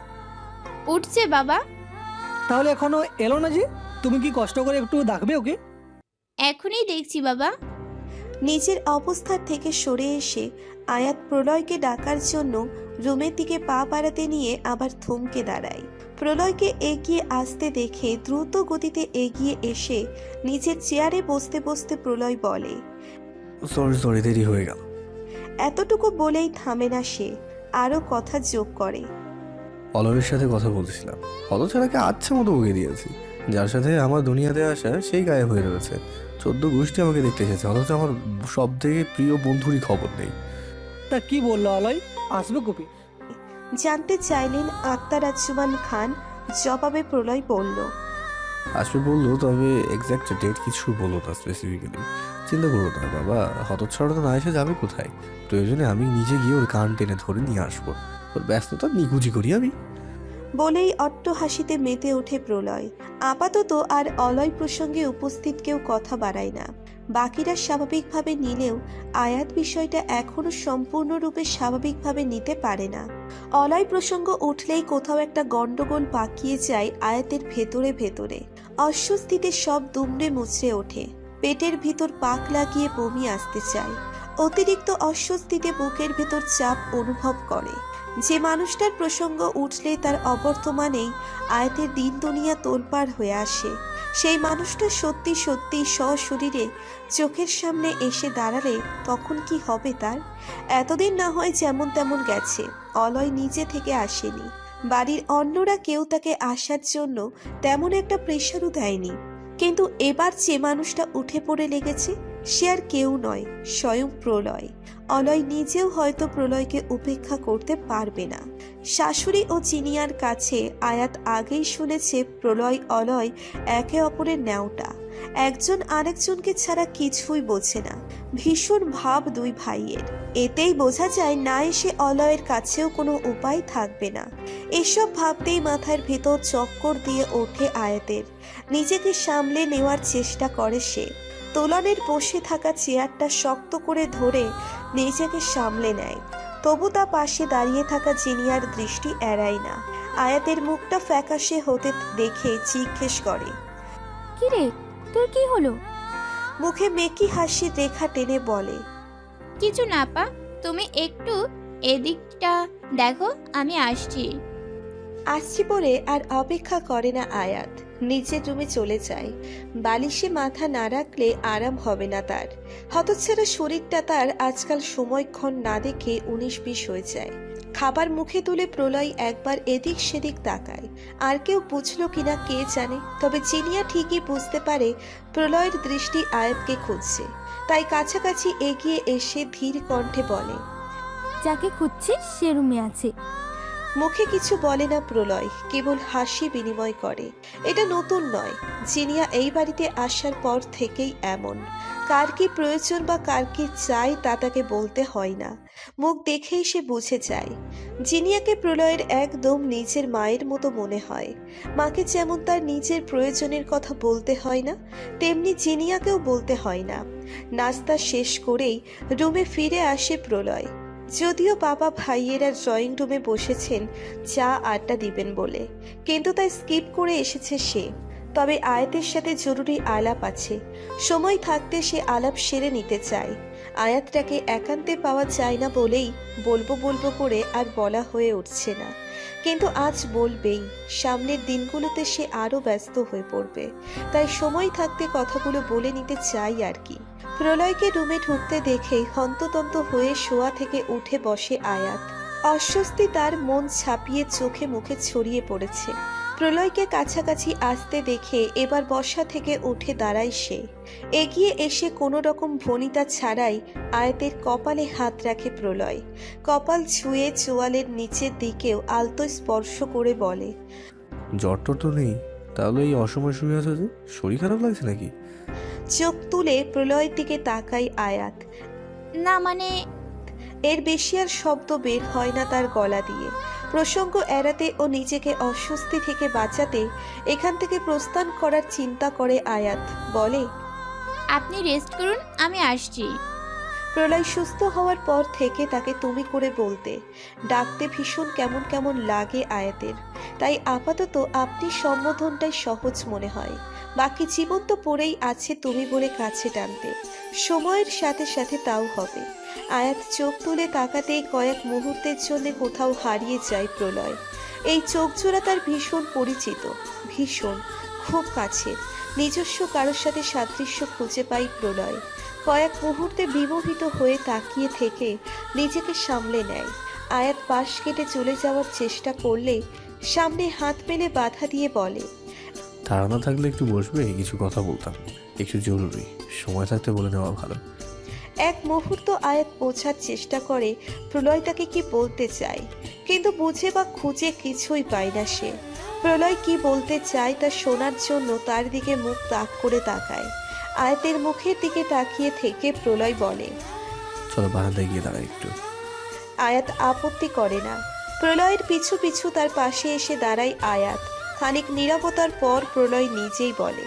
উঠছে বাবা। তাহলে এখনো এলো না যে? তুমি কি কষ্ট করে একটু ডাকবে ওকে? এখনই দেখছি বাবা। নিজের অবস্থার থেকে সরে এসে আয়াত প্রলয়কে ডাকার জন্য রুমের দিকে পা বাড়াতে নিয়ে আবার থমকে দাঁড়ায়। প্রলয়কে এগিয়ে আসতে দেখে দ্রুত গতিতে এগিয়ে এসে নিজের চেয়ারে বসতে বসতে প্রলয় বলে, সরি দেরি হয়ে গেল। এতটুকু বলেই থামে না সে, আরো কথা যোগ করে, অলরের সাথে কথা বলছিলাম। ছাড়াকে আচ্ছা মতো বকে দিয়েছি। যার সাথে আমার দুনিয়াতে আসা সেই গায়েব হয়ে রয়েছে। 14 গোষ্ঠী আমাকে দেখতে এসেছে, অথচ আমার সব থেকে প্রিয় বন্ধুরই খবর নেই। তা কি বললো অলয়? আসবে কপি? জানতে চাইলেন আখতারুজ্জামান খান। জবাবে প্রলয় বলল, আসবে বললো, তবে এক্স্যাক্ট ডেট কিছু বললো না স্পেসিফিক্যালি। চিন্তা করো না বাবা, হতচ্ছাড়া না এসে যাবে কোথায়? প্রয়োজনে আমি নিজে গিয়ে ওর কান টেনে ধরে নিয়ে আসবো। ওর ব্যস্ততা নিকুচি করি আমি। বলেই অট্ট হাসিতে মেতে ওঠে প্রলয়। আপাতত আর অলয় প্রসঙ্গে উপস্থিত কেউ কথা বাড়ায় না। বাকিরা স্বাভাবিকভাবে নিলেও আয়াত বিষয়টা এখনো সম্পূর্ণরূপে স্বাভাবিকভাবে নিতে পারে না। অলয় প্রসঙ্গ উঠলেই কোথাও একটা গন্ডগোল পাকিয়ে যায় আয়াতের ভেতরে ভেতরে। অস্বস্তিতে সব দুমড়ে মুচড়ে ওঠে। পেটের ভিতর পাক লাগিয়ে বমি আসতে চায়। অতিরিক্ত অস্বস্তিতে বুকের ভেতর চাপ অনুভব করে। যে মানুষটার প্রসঙ্গ উঠলে তার অবর্তমানেই আয়াতের দিন দুনিয়া তোলপাড় হয়ে আসে, সেই মানুষটা সত্যি সত্যি সশরীরে চোখের সামনে এসে দাঁড়ালে তখন কি হবে তার? এতদিন না হয় যেমন তেমন গেছে, অলয় নিজে থেকে আসেনি। বাড়ির অন্যরা কেউ তাকে আসার জন্য তেমন একটা প্রেশারও দেয়নি। কিন্তু এবার যে মানুষটা উঠে পড়ে লেগেছে সে আর কেউ নয়, স্বয়ং প্রলয়। অলয় নিজেও হয়তো প্রলয়কে উপেক্ষা করতে পারবে না। শাশুড়ি ও চিনিয়ার কাছে আয়াত আগেই শুনেছে প্রলয় অলয় একে অপরের ন্যাওটা। একজন আরেকজনকে ছাড়া কিছুই বোঝে না। ভীষণ ভাব দুই ভাইয়ের। এতেই বোঝা যায় না এসে অলয়ের কাছেও কোনো উপায় থাকবে না। এসব ভাবতেই মাথার ভেতর চক্কর দিয়ে ওঠে আয়াতের। নিজেকে সামলে নেওয়ার চেষ্টা করে সে। তোলনের বসে থাকা চেয়ারটা শক্ত করে ধরে নিজেকে সামলে নেয়। তবু তা পাশে দাঁড়িয়ে থাকা জিনিয়ার দৃষ্টি এড়ায় না। আয়াতের মুখটা ফ্যাকাশে হতে দেখে জিজ্ঞেস করে, কি রে, তোর কি হলো? মুখে মেকি হাসির রেখা টেনে বলে, কিছু না আপা, তুমি একটু এদিকটা দেখো, আমি আসছি। আসছি বলে আর অপেক্ষা করে না আয়াত, নিচের রুমে চলে যায়। বালিশে মাথা না রাখলে আরাম হবে না তার। হতচ্ছাড়া শরীরটা তার আজকাল সময়ক্ষণ না দেখে 19-20 হয়ে যায়। খাবার মুখে তুলে প্রলয় একবার এদিক সেদিক তাকায়। আর কেউ বুঝলো কিনা কে জানে, তবে জিনিয়া ঠিকই বুঝতে পারে প্রলয়ের দৃষ্টি আয়াতকে খুঁজছে। তাই কাছাকাছি এগিয়ে এসে ধীর কণ্ঠে বলে, যাকে খুঁজছিস সে রুমে আছে। মুখে কিছু বলে না প্রলয়, কেবল হাসি বিনিময় করে। এটা নতুন নয়, জিনিয়া এই বাড়িতে আসার পর থেকেই এমন। কার কি প্রয়োজন বা কার কি চাই তা তাকে বলতে হয় না, মুখ দেখেই সে বুঝে যায়। জিনিয়াকে প্রলয়ের একদম নিজের মায়ের মতো মনে হয়। মাকে যেমন তার নিজের প্রয়োজনের কথা বলতে হয় না, তেমনি জিনিয়াকেও বলতে হয় না। নাস্তা শেষ করেই রুমে ফিরে আসে প্রলয়। যদিও বাবা ভাইয়েরা ড্রয়িং রুমে বসেছেন চা আড্ডা দিবেন বলে, কিন্তু তাই স্কিপ করে এসেছে সে। তবে আয়াতের সাথে জরুরি আলাপ আছে, সময় থাকতে সে আলাপ সেরে নিতে চায়। আয়াতটাকে একান্তে পাওয়া যায় না বলেই বলবো বলবো করে আর বলা হয়ে উঠছে না, কিন্তু আজ বলবেই। সামনের দিনগুলোতে সে আরও ব্যস্ত হয়ে পড়বে, তাই সময় থাকতে কথাগুলো বলে নিতে চাই আর কি। প্রলয়কে রুমে ঢুকতে দেখেই হন্ততন্ত হয়ে শোয়া থেকে উঠে বসে আয়াত। অস্বস্তি তার মন ছাপিয়ে চোখে মুখে ছড়িয়ে পড়েছে। প্রলয়কে কাছাকাছি আসতে দেখে এবার বসা থেকে উঠে দাঁড়ায় সে। এগিয়ে এসে কোনো রকম ভনিতা ছাড়াই আয়াতের কপালে হাত রাখে প্রলয়। কপাল ছুঁয়ে চোয়ালের নিচের দিকেও আলতো স্পর্শ করে বলে, জ্বর টর তো নেই, তাহলে এই অসময় শুয়ে আছো যে? শরীর খারাপ লাগছে নাকি? চোখ তুলে প্রলয়ের দিকে তাকায় আয়াত। না মানে, এর বেশি আর শব্দ বের হয় না তার গলা দিয়ে। প্রসঙ্গ এড়াতে ও নিজেকে অস্বস্তি থেকে বাঁচাতে এখান থেকে প্রস্থান করার চিন্তা করে আয়াত। বলে, আপনি রেস্ট করুন, আমি আসছি। প্রলয় সুস্থ হওয়ার পর থেকে তাকে তুমি করে বলতে, ডাকতে ভীষণ কেমন কেমন লাগে আয়াতের। তাই আপাতত আপনি সম্বোধনটাই সহজ মনে হয়। বাকি জীবন তো পড়েই আছে তুমি বলে কাছে টানতে, সময়ের সাথে সাথে তাও হবে। আয়াত চোখ তুলে তাকাতেই কয়েক মুহূর্তের জন্য কোথাও হারিয়ে যায় প্রলয়। এই চোখ জোড়া তার ভীষণ পরিচিত, ভীষণ, খুব কাছের। নিজস্ব কারোর সাথে সাদৃশ্য খুঁজে পাই প্রলয়। কয়েক মুহূর্তে বিমোহিত হয়ে তাকিয়ে থেকে নিজেকে সামলে নেয়। আয়াত পাশ কেটে চলে যাওয়ার চেষ্টা করলে সামনে হাত মেলে বাধা দিয়ে বলে, ধারণা থাকলে একটু বসবে, কিছু কথা বলতাম, একটু জরুরি। সময় থাকতে বলে নেওয়া ভালো। এক মুহূর্ত আয়াত বোঝার চেষ্টা করে প্রলয় তাকে কি বলতে চায়, কিন্তু বুঝে বা খুঁজে কিছুই পায় না সে। প্রলয় কি বলতে চায় তা শোনার জন্য তার দিকে মুখ তাক করে তাকায়। আয়াতের মুখের দিকে তাকিয়ে থেকে প্রলয় বলে, চলো বারান্দায় গিয়ে দাঁড়াই একটু। আয়াত আপত্তি করে না। প্রলয়ের পিছু পিছু তার পাশে এসে দাঁড়ায় আয়াত। খানিক নীরবতার পর প্রলয় নিজেই বলে,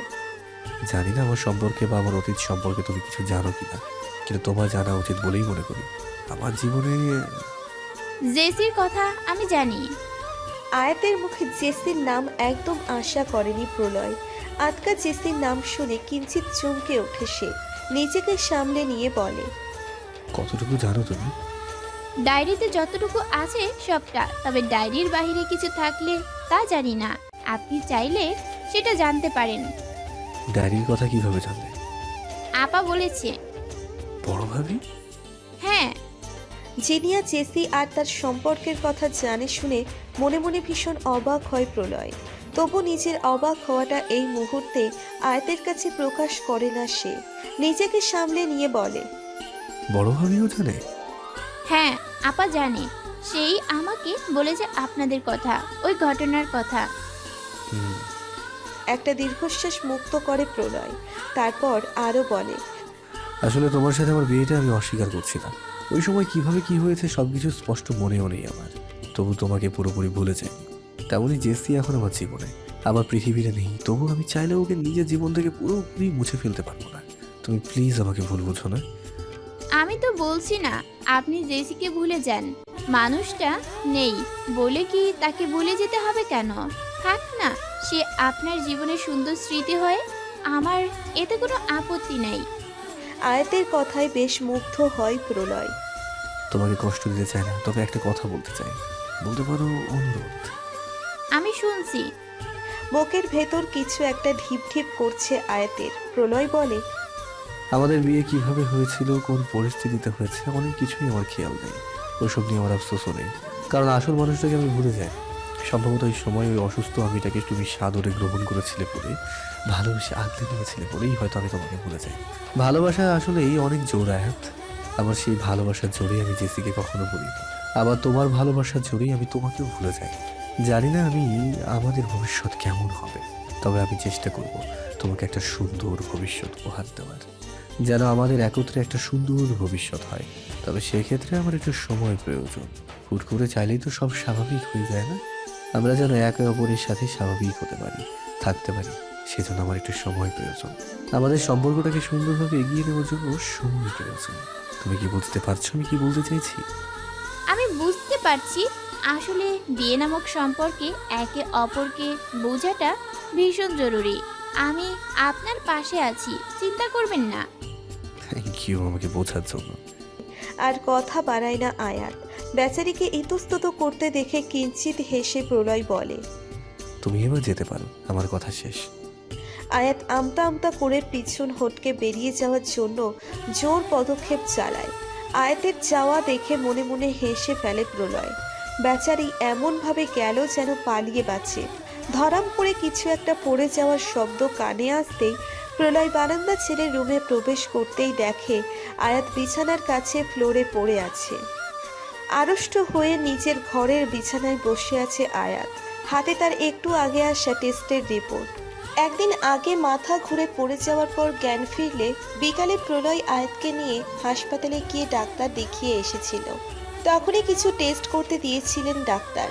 জানি না আমার সম্পর্কে বা আমার অতীত সম্পর্কে তুমি কিছু জানো কিনা, কিন্তু তোমার জানা উচিত বলেই মনে করি। আমার জীবনে জেসির কথা আমি জানি। আয়াতের মুখে জেসির নাম একদম আশা করেনি প্রলয়। আটকা জেসির নাম শুনে কিঞ্চিত চমকে ওঠে সে। নিজেকে সামলে নিয়ে বলে, কতটুকু জানো তুমি? ডায়েরিতে যতটুকু আছে সবটা, তবে ডায়েরির বাইরে কিছু থাকলে তা জানি না। আপনি চাইলে সেটা জানতে পারেন। ডায়েরির কথা কিভাবে জানলে? আপা বলেছে। বড় ভাবি? হ্যাঁ। জিনিয়া জেসি আর তার সম্পর্কের কথা জানে শুনে মনে মনে ভীষণ অবাক হয় প্রলয়। তবু নিজের অবাক হওয়াটা এই মুহূর্তে আয়াতের কাছে প্রকাশ করে না সে। নিজেকে সামলে নিয়ে বলে, বড় ভাবিও জানে? হ্যাঁ, আপা জানে। সেই আমাকে বলেছে আপনাদের কথা, ওই ঘটনার কথা। একটা দীর্ঘশ্বাস মুক্ত করে প্রলয়। তারপর আরো বলে, আসলে তোমার সাথে আমার বিয়েটা আমি অস্বীকার করছি না। ওই সময় কিভাবে কি হয়েছে সবকিছু স্পষ্ট মনেও নেই আমার, তবু তোমাকে পুরোপুরি ভুলে যাইনি। তেমনই জেসি এখন আমার জীবনে, আমার পৃথিবীতে নেই, তবু আমি চাইলেও ওকে নিজের জীবন থেকে পুরোপুরি মুছে ফেলতে পারবো না। তুমি প্লিজ আমাকে ভুল বুঝো না। আমি তো বলছি না আপনি জেসিকে ভুলে যান। মানুষটা নেই বলে কি তাকে ভুলে যেতে হবে কেন? থাক না, সে আপনার জীবনের সুন্দর স্মৃতি হয়। আমার এতে কোনো আপত্তি নাই। আয়াতের কথায় বেশ মুগ্ধ হয় প্রলয়। তোমাকে কষ্ট দিতে চাই না, তবে একটা কথা বলতে চাই, বলতে পারো অনুরোধ। আমি শুনছি। বুকের ভেতর কিছু একটা ঢিপ ঢিপ করছে আয়াতের। প্রলয় বলে, আমাদের বিয়ে কিভাবে হয়েছিল, কোন পরিস্থিতিতে হয়েছে, অনেক কিছুই আমার খেয়াল নেই। ওইসব নিয়ে আমার আফসোসও নেই, কারণ আসল মানুষটাকে আমি ভুলে যাই। সম্ভবত ওই সময় ওই অসুস্থ আমিটাকে তুমি সাদরে গ্রহণ করেছিলে বলে, ভালোবেসে আগলে নিয়েছিলে বলেই হয়তো আমি তোমাকে ভুলে যাই। ভালোবাসা আসলেই অনেক জোর আয়াত। আমার সেই ভালোবাসার জোরেই আমি জেসিকে কখনো ভুলি না, আবার তোমার ভালোবাসার জোরেই আমি তোমাকেও ভুলে যাই। জানি না আমি আমাদের ভবিষ্যৎ কেমন হবে, তবে আমি চেষ্টা করব তোমাকে একটা সুন্দর ভবিষ্যৎ উপহার দেওয়ার, যেন আমাদের একত্রে একটা সুন্দর ভবিষ্যৎ হয়। তবে সেক্ষেত্রে আমার একটু সময় প্রয়োজন। হুট করে চাইলেই তো সব স্বাভাবিক হয়ে যায় না। আমরা যেন একে অপরের সাথে স্বাভাবিক হতে পারি, থাকতে পারি, সেজন্য আমার একটু সময় প্রয়োজন। আমাদের সম্পর্কটাকে সুন্দরভাবে এগিয়ে নেওয়ার জন্য সময় প্রয়োজন। তুমি কি বুঝতে পারছো আমি কি বলতে চাইছি? আমি বুঝতে পারছি। আসলে বিয়ে নামক সম্পর্কে একে অপরকে বোঝাটা ভীষণ জরুরি। আমি আপনার পাশে আছি, চিন্তা করবেন না। থ্যাংক ইউ আমাকে বোঝার জন্য। আর কথা বাড়ায় না আয়াত। বেচারিকে ইতস্তত করতে দেখে কিঞ্চিত হেসে প্রলয় বলে, তুমি এবার যেতে পারো, আমার কথা শেষ। আয়াত আমতা আমতা করে পিছন হটকে বেরিয়ে যাওয়ার জন্য জোর পদক্ষেপ চালায়। আয়াতের যাওয়া দেখে মনে মনে হেসে ফেলে প্রলয়। বেচারি এমনভাবে গেল যেন পালিয়ে বাঁচে। ধরাম করে কিছু একটা পড়ে যাওয়ার শব্দ কানে আসতেই প্রলয় বারান্দা ছেড়ে রুমে প্রবেশ করতেই দেখে আয়াত বিছানার কাছে ফ্লোরে পড়ে আছে। আড়ষ্ট হয়ে নিজের ঘরের বিছানায় বসে আছে আয়াত। হাতে তার একটু আগে আসা টেস্টের রিপোর্ট। একদিন আগে মাথা ঘুরে পড়ে যাওয়ার পর জ্ঞান ফিরলে বিকালে প্রলয় আয়াতকে নিয়ে হাসপাতালে গিয়ে ডাক্তার দেখিয়ে এসেছিল। তখনই কিছু টেস্ট করতে দিয়েছিলেন ডাক্তার।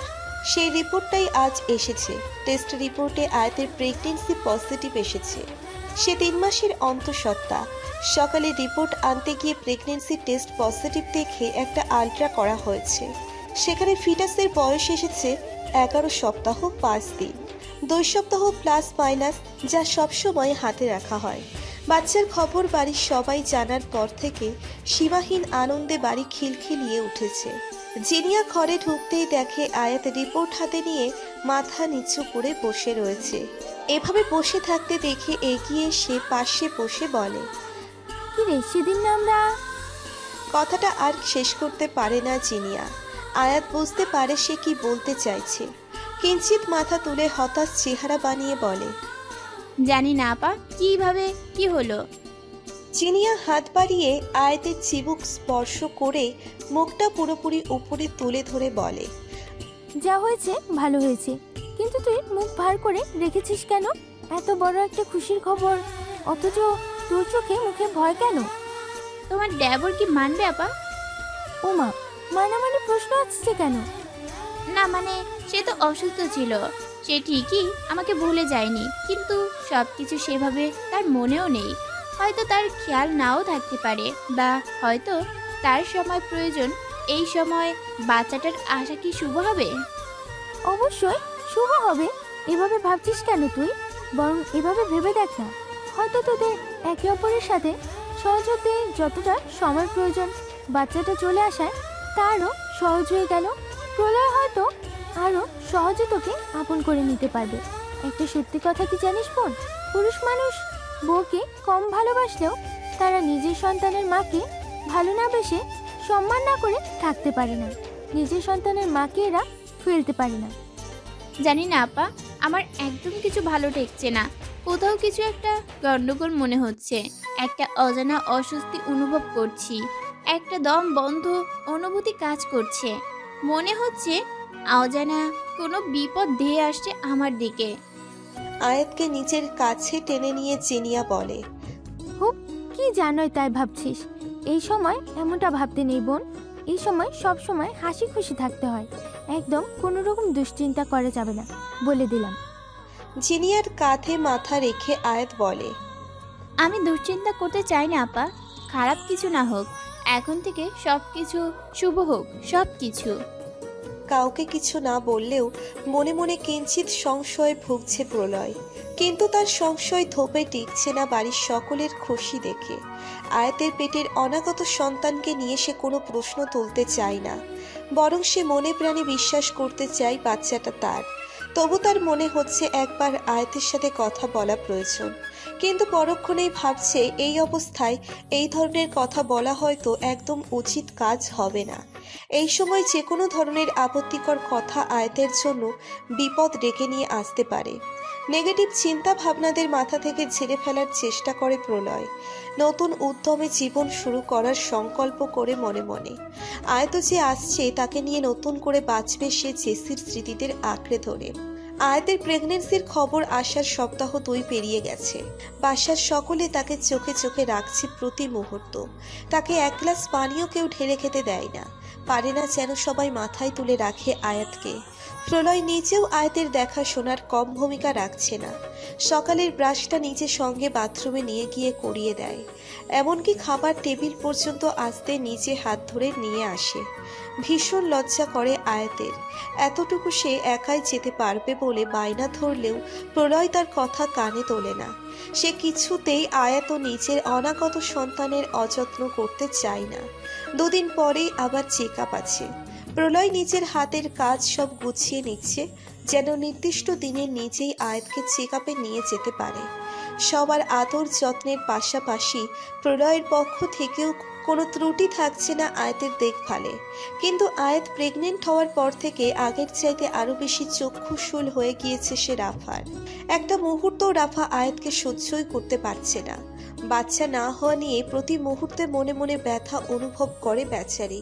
সেই রিপোর্টটাই আজ এসেছে। টেস্ট রিপোর্টে আয়াতের প্রেগনেন্সি পজিটিভ এসেছে। সে 3 মাসের অন্তঃসত্ত্বা। সকালে রিপোর্ট আনতে গিয়ে প্রেগনেন্সি টেস্ট পজিটিভ দেখে একটা আলট্রা করা হয়েছে। সেখানে ফিটাসের বয়স এসেছে 11 সপ্তাহ 5 দিন, 2 সপ্তাহ প্লাস মাইনাস, যা সবসময় হাতে রাখা হয়। বাচ্চার খবর বাড়ির সবাই জানার পর থেকে সীমাহীন আনন্দে বাড়ি খিলখিলিয়ে উঠেছে। জিনিয়া ঘরে ঢুকতেই দেখে আয়াত রিপোর্ট হাতে নিয়ে মাথা নিচু করে বসে রয়েছে। এভাবে বসে থাকতে দেখে এগিয়ে এসে পাশে বসে বলে, কি রে, সেদিন না আমরা কথাটা আর শেষ করতে পারে না জিনিয়া। আয়াত বুঝতে পারে সে কি বলতে চাইছে। কিঞ্চিত মাথা তুলে হতাশ চেহারা বানিয়ে বলে, জানি না আপা, কিভাবে কি হলো। জিনিয়া হাত বাড়িয়ে আয়াতের চিবুক স্পর্শ করে মুখটা পুরোপুরি উপরে তুলে ধরে বলে, যা হয়েছে ভালো হয়েছে, কিন্তু তুই মুখ ভার করে রেখেছিস কেন? এত বড় একটা খুশির খবর, অথচ তোর চোখে মুখে ভয় কেন? তোমার ড্যাবর কি মানবে আপা? ওমা, মানামানি প্রশ্ন আসছে কেন? না মানে, সে তো অসুস্থ ছিল। সে ঠিকই আমাকে ভুলে যায়নি, কিন্তু সবকিছু সেভাবে তার মনেও নেই। হয়তো তার খেয়াল নাও থাকতে পারে, বা হয়তো তার সময় প্রয়োজন। এই সময় বাচ্চাটার আশা কি শুভ হবে? অবশ্যই শুভ হবে। এভাবে ভাবছিস কেন তুই? বরং এভাবে ভেবে দেখ না, হয়তো তোদের একে অপরের সাথে সহজ হতে যতটা সময় প্রয়োজন, বাচ্চাটা চলে আসায় তারও সহজ হয়ে গেল। প্রলয় হয়তো আরও সহজে তোকে আপন করে নিতে পারবে। একটা সত্যি কথা কি জানিস বোন? পুরুষ মানুষ বউকে কম ভালোবাসলেও তারা নিজের সন্তানের মাকে ভালো না বেসে সম্মান না করে থাকতে পারে না। নিজের সন্তানের মাকে এরা ফেলতে পারে না। জানি না আপা, আমার একদম কিছু ভালো ঠেকছে না। কোথাও কিছু একটা গন্ডগোল মনে হচ্ছে। একটা অজানা অস্বস্তি অনুভব করছি। একটা দম বন্ধ অনুভূতি কাজ করছে। মনে হচ্ছে অজানা কোনো বিপদ ধেয়ে আসছে আমার দিকে। আয়াতকে নিজের কাছে টেনে নিয়ে জিনিয়া বলে, খুব কি জানোই তাই ভাবছিস। এই সময় এমনটা ভাবতে নেই বোন। এই সময় সব সময় হাসি খুশি থাকতে হয়, একদম কোনো রকম দুশ্চিন্তা করা যাবে না, বলে দিলাম। জিনিয়ার কাঁধে মাথা রেখে আয়াত বলে, আমি দুশ্চিন্তা করতে চাই না আপা, খারাপ কিছু না হোক, এখন থেকে সব কিছু শুভ হোক, সব কিছু। কাউকে কিছু না বললেও মনে মনে কিঞ্চিত সংশয়ে ভুগছে প্রলয়, কিন্তু তার সংশয় ধোপে টিকছে না বাড়ির সকলের খুশি দেখে। আয়াতের পেটের অনাগত সন্তানকে নিয়ে সে কোনো প্রশ্ন তুলতে চায় না, বরং সে মনে প্রাণে বিশ্বাস করতে চায় বাচ্চাটা তার। তবু তার মনে হচ্ছে একবার আয়াতের সাথে কথা বলা প্রয়োজন, কিন্তু পরক্ষণেই ভাবছে এই অবস্থায় এই ধরনের কথা বলা হয়তো একদম উচিত কাজ হবে না। এই সময় যে কোনো ধরনের আপত্তিকর কথা আয়াতের জন্য বিপদ ডেকে নিয়ে আসতে পারে। নেগেটিভ চিন্তা ভাবনাদের মাথা থেকে ঝেড়ে ফেলার চেষ্টা করে প্রলয়, নতুন উদ্যমে জীবন শুরু করার সংকল্প করে মনে মনে। আয়াত যে আসছে তাকে নিয়ে নতুন করে বাঁচবে সে জেসির স্মৃতিদের আঁকড়ে ধরে। আয়াতের প্রেগনেন্সির খবর আসার সপ্তাহ 2 পেরিয়ে গেছে। বাসার সকলে তাকে চোখে চোখে রাখছে প্রতি মুহূর্ত। তাকে এক গ্লাস পানিও কেউ ঢেলে খেতে দেয় না, পারে না যেন সবাই মাথায় তুলে রাখে আয়াতকে। প্রলয় নিজেও আয়াতের দেখাশোনার কম ভূমিকা রাখছে না। সকালের ব্রাশটা নিজে সঙ্গে বাথরুমে নিয়ে গিয়ে করিয়ে দেয়, এমনকি খাবার টেবিল পর্যন্ত আসতে নিজে হাত ধরে নিয়ে আসে। ভীষণ লজ্জা করে আয়াতের, এতটুকু সে একাই যেতে পারবে বলে বায়না ধরলেও প্রলয় তার কথা কানে তোলে না। সে কিছুতেই আয়াত ও নিজের অনাগত সন্তানের অযত্ন করতে চায় না। 2 দিন পরেই আবার চেক আপ আছে। প্রলয় নিজের হাতের কাজ সব গুছিয়ে নিচ্ছে, যেন নির্দিষ্ট দিনে নিজেই আয়াতকে চেক আপে নিয়ে যেতে পারে। সবার আদর যত্নের পাশাপাশি প্রলয়ের পক্ষ থেকেও কোনো ত্রুটি থাকছে না আয়াতের দেখভালে। কিন্তু আয়াত প্রেগনেন্ট হওয়ার পর থেকে আগের চাইতে আরও বেশি চক্ষুশূল হয়ে গিয়েছে সে রাফার। একটা মুহূর্তও রাফা আয়াতকে সহ্যই করতে পারছে না। বাচ্চা না হওয়া নিয়ে প্রতি মুহূর্তে মনে মনে ব্যথা অনুভব করে বেচারি।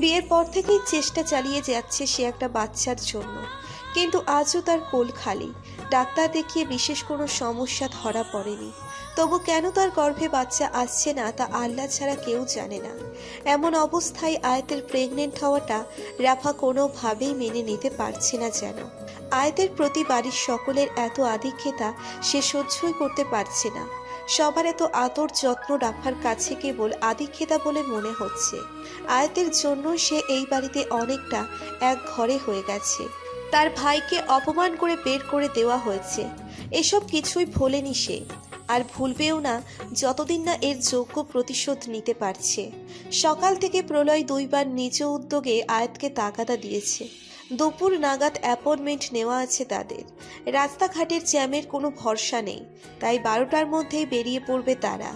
বিয়ের পর থেকেই চেষ্টা চালিয়ে যাচ্ছে সে একটা বাচ্চার জন্য, কিন্তু আজও তার কোল খালি। ডাক্তার দেখিয়ে বিশেষ কোনো সমস্যা ধরা পড়েনি, তবু কেন তার গর্ভে বাচ্চা আসছে না তা আল্লাহ ছাড়া কেউ জানে না। এমন অবস্থায় আয়াতের প্রেগনেন্ট হওয়াটা রাফা কোনোভাবেই মেনে নিতে পারছে না যেন। আয়াতের প্রতি বাড়ির সকলের এত আধিক্যতা সে সহ্যই করতে পারছে না। সবার এত আদর যত্ন রাফার কাছে কেবল আধিক্যতা বলে মনে হচ্ছে। আয়াতের জন্য সে এই বাড়িতে অনেকটা এক ঘরে হয়ে গেছে। তার ভাইকে অপমান করে বের করে দেওয়া হয়েছে, এসব কিছুই ভোলেনি সে, আর ভুলবেও না যতদিন না এর যোগ্য প্রতিশোধ নিতে পারছে। সকাল থেকে প্রলয় 2 বার নিজ উদ্যোগে আয়াতকে তাগাদা দিয়েছে। দুপুর নাগাদ অ্যাপয়েন্টমেন্ট নেওয়া আছে তাদের। রাস্তাঘাটের জ্যামের কোনো ভরসা নেই, তাই 12টার মধ্যেই বেরিয়ে পড়বে তারা।